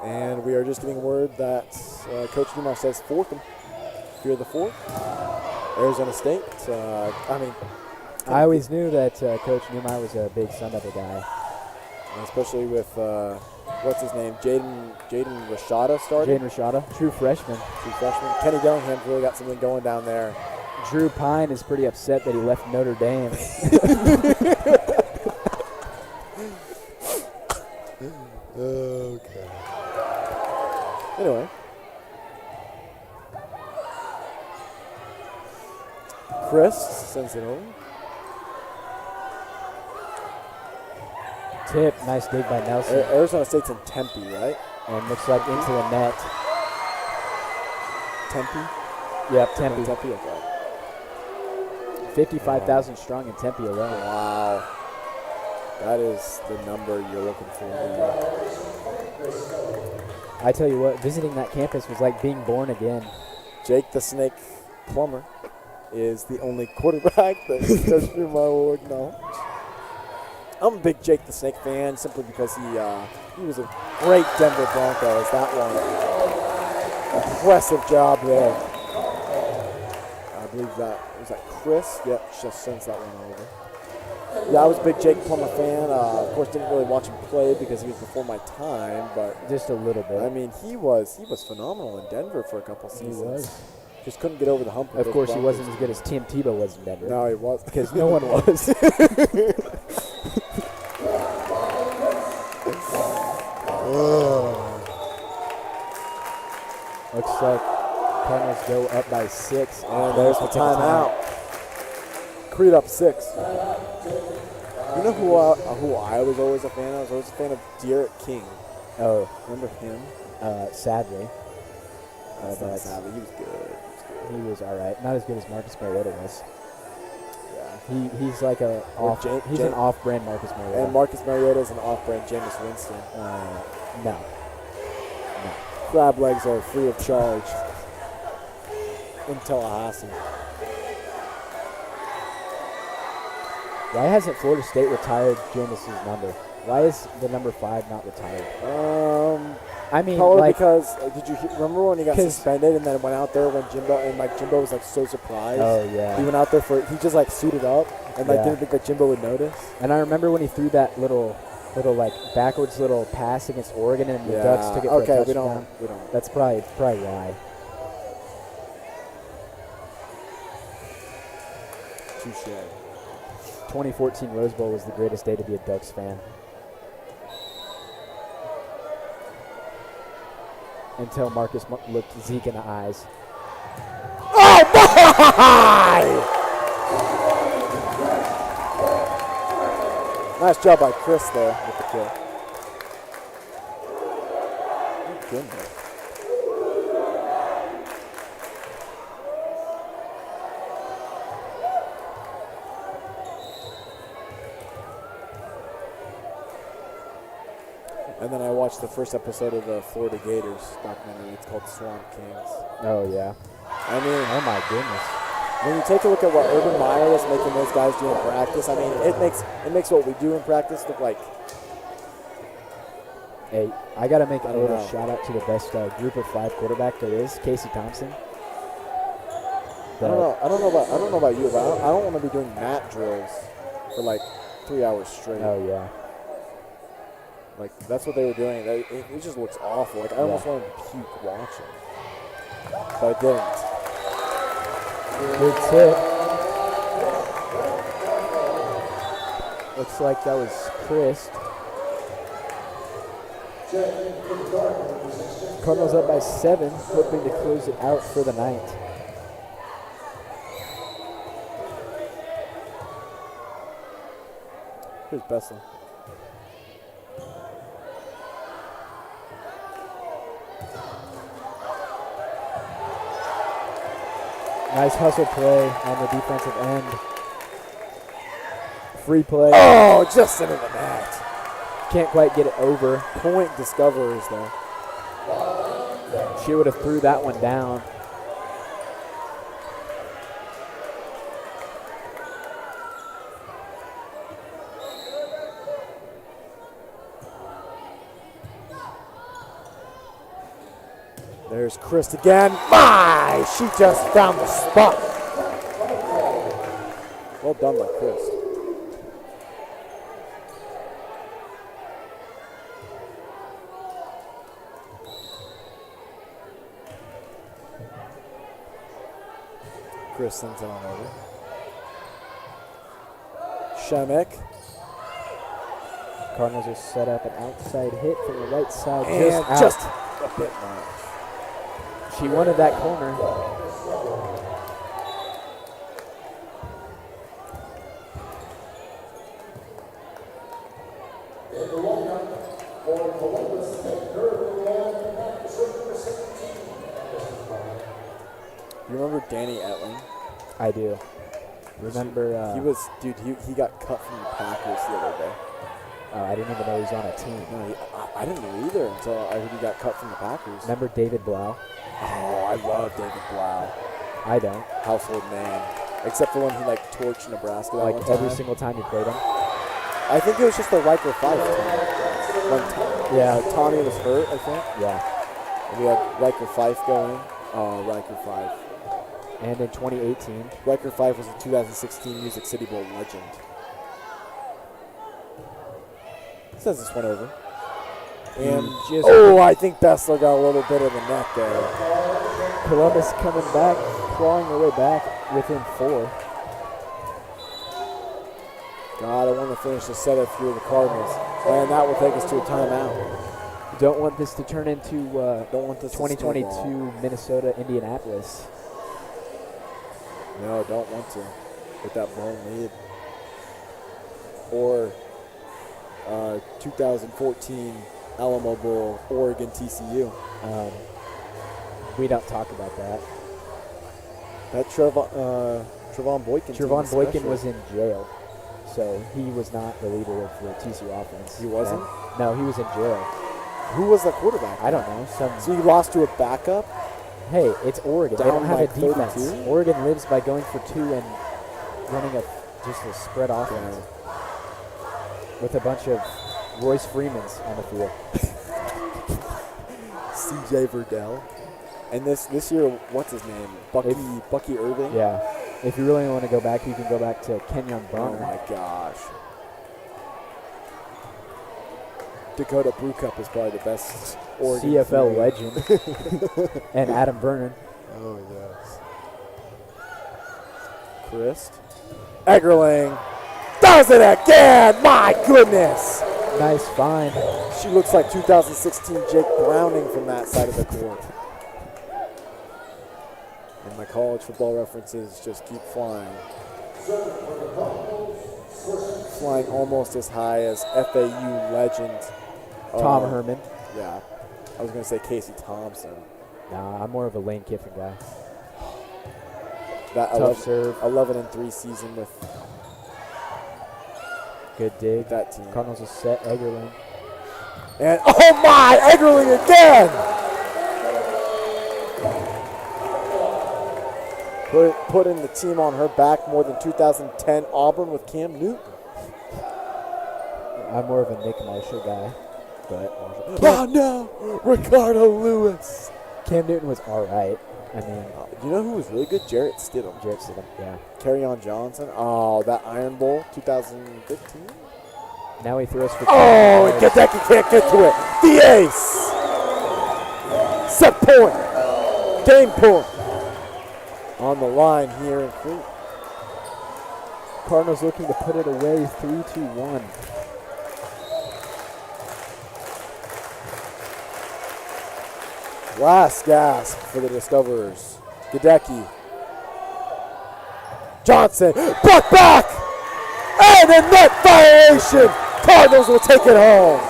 And we are just getting word that Coach Newmeyer says fourth. Fear the fourth. Arizona State.
I always knew that Coach Newmeyer was a big Sun Devil guy.
Especially with, what's his name? Jaden Rashada starting.
Jaden Rashada, true freshman.
Kenny Dillingham's really got something going down there.
Drew Pine is pretty upset that he left Notre Dame.
Okay. Anyway. Chris sends it over.
Tip, nice dig by Nelson.
Arizona State's in Tempe, right?
And looks like into the net.
Tempe?
Yep, Tempe.
Tempe, okay.
55,000 strong in Tempe alone.
Wow. That is the number you're looking for.
I tell you what, visiting that campus was like being born again.
Jake the Snake Plummer is the only quarterback that Coach Newmeyer will acknowledge. I'm a big Jake the Snake fan simply because he was a great Denver Broncos. That one, impressive job there. I believe that was that Chris. Yep, just sends that one over. Yeah, I was a big Jake Plummer fan. Of course, didn't really watch him play because he was before my time, but
just a little bit.
I mean, he was phenomenal in Denver for a couple seasons.
He was.
Just couldn't get over the hump.
Of course, he wasn't as good as Tim Tebow was in Denver.
No, he wasn't.
Because no one was. Looks like Cardinals go up by 6.
And there's the timeout. Crete up 6. You know who I was always a fan of? I was always a fan of Derek King.
Oh.
Remember him?
Sadly.
Sadly. He was good.
He was all right. Not as good as Marcus Mariota was.
Yeah.
He's like an off-brand Marcus Mariota.
And Marcus Mariota is an off-brand Jameis Winston.
No.
Crab legs are free of charge in Tallahassee.
Why hasn't Florida State retired Jameis's number? Why is the number 5 not retired? I mean,
probably
like,
because did you remember when he got suspended and then went out there when Jimbo was like so surprised?
Oh yeah.
He went out there he just like suited up and didn't think that Jimbo would notice.
And I remember when he threw that little like backwards little pass against Oregon and the Ducks took it for a touchdown.
We don't.
That's probably why.
Touche.
2014 Rose Bowl was the greatest day to be a Ducks fan. Until Marcus looked Zeke in the eyes.
Oh my! Nice job by Chris there with the kill. Good goodness. And then I watched the first episode of the Florida Gators documentary. It's called Swamp Kings.
Oh, yeah.
I mean,
oh my goodness.
When you take a look at what Urban Meyer was making those guys do in practice, I mean, it makes what we do in practice look like.
Hey, I got to make a little shout out to the best group of 5 quarterback there is, Casey Thompson.
I don't know about you, but I don't want to be doing mat drills for like 3 hours straight.
Oh yeah.
Like that's what they were doing. It just looks awful. Like I almost wanted to puke watching, but I didn't.
Good tip. Looks like that was Chris. Cardinals up by 7, hoping to close it out for the night.
Here's Bessel.
Nice hustle play on the defensive end. Free play.
Oh, just into the net.
Can't quite get it over.
Point Discoverers, though.
She would have threw that one down.
There's Chris again. My! She just found the spot. Well done by Chris. Chris sends it on over. Shemek.
Cardinals will set up an outside hit from the right side.
And
Just
just
out.
a bit much.
She wanted that corner.
You remember Danny Etling?
I do. Remember?
He got cut from the Packers the other day.
I didn't even know he was on a team.
No, I didn't know either until I heard he got cut from the Packers.
Remember David Blau?
Oh, I love David Blau.
I don't.
Household name. Except for when he torched Nebraska that
Like
one
every
time.
single time you played him.
I think it was just the Riker Fife time. When Tommy was hurt, I think.
Yeah.
And we had Riker Fife going. Oh, Riker Fife.
And in 2018.
Riker Fife was a 2016 Music City Bowl legend. Sends this one over. And I think Bessler got a little bit of the net there.
Columbus coming back, clawing their way back within 4.
God, I want to finish the set if you're the Cardinals. And that will take us to a timeout.
Don't want this to turn into
Don't want this
2022 Minnesota, Indianapolis.
No, don't want to. With that blown lead. Or 2014 Alamo Bowl, Oregon TCU.
We don't talk about that.
That Trevon Boykin.
Trevon Boykin was in jail, so he was not the leader of the TCU offense.
He wasn't?
No, he was in jail.
Who was the quarterback?
I don't know.
So you lost to a backup?
Hey, it's Oregon. They
Down
don't have
by
a defense.
32?
Oregon lives by going for 2 and running just a spread offense with a bunch of Royce Freemans on the field.
C.J. Verdell. And this year, what's his name? Bucky Irving?
Yeah. If you really want to go back, you can go back to Kenyon
Oh,
Bonner.
my gosh. Dakota Brewcup is probably the best Oregon
CFL
QB.
legend. And Adam Vernon.
Oh, yes. Christ. Eggerling does it again! My goodness!
Nice find.
She looks like 2016 Jake Browning from that side of the court. And my college football references just keep flying. Flying almost as high as FAU legend
Tom Herman.
Yeah. I was going to say Casey Thompson.
Nah, I'm more of a Lane Kiffin guy.
That
Tough serve.
11-3 season with
Good dig.
that team.
Cardinals will set Eggerling.
And oh my, Eggerling again! Putting the team on her back more than 2010 Auburn with Cam Newton.
I'm more of a Nick Marshall guy, but
Oh no, Ricardo Lewis.
Cam Newton was all right. I mean,
You know who was really good? Jarrett Stidham.
Jarrett Stidham, yeah.
Carryon Johnson. Oh, that Iron Bowl 2015.
Now he throws for.
Oh, and Gadecki can't get to it. The ace. Set point. Game point. On the line here in Crete.
Cardinals looking to put it away 3-1.
Last gasp for the Discoverers. Gadecki. Johnson. Brought back. And a net violation. Cardinals will take it home.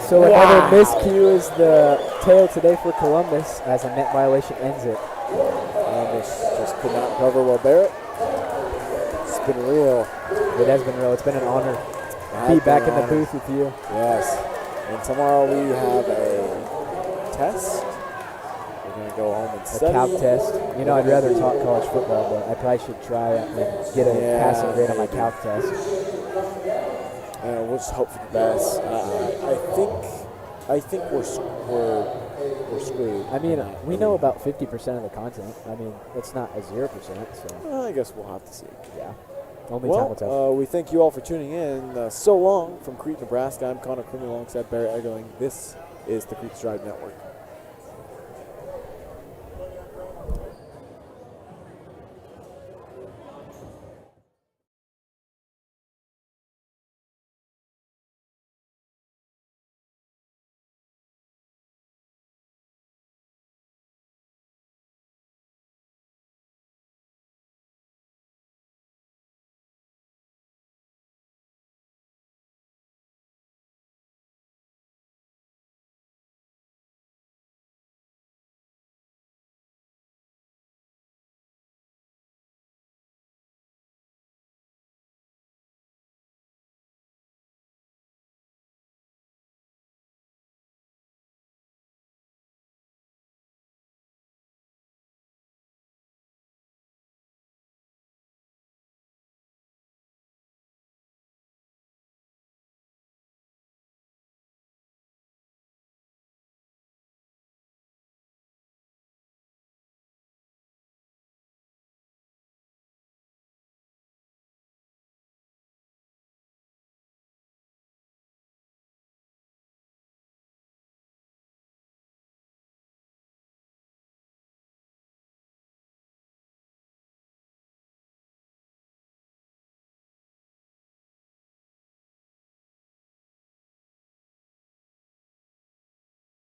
So another miscue is the tail today for Columbus as a net violation ends it.
Columbus just could not cover well Barrett. It's been real.
It has been real. It's been an honor to be back in the booth with you.
Yes. And tomorrow we have a test. We're going to go home and
A
study.
calc test. You know, I'd rather talk college football, but I probably should try and get a passing grade on my calc test.
We'll just hope for the best. I think we're screwed.
I mean, we know about 50% of the content. I mean, it's not a 0%, so.
I guess we'll have to see.
Yeah. Only time will tell.
We thank you all for tuning in. So long from Crete, Nebraska. I'm Connor Crumey alongside Barry Eggerling. This is the Crete Stride Network.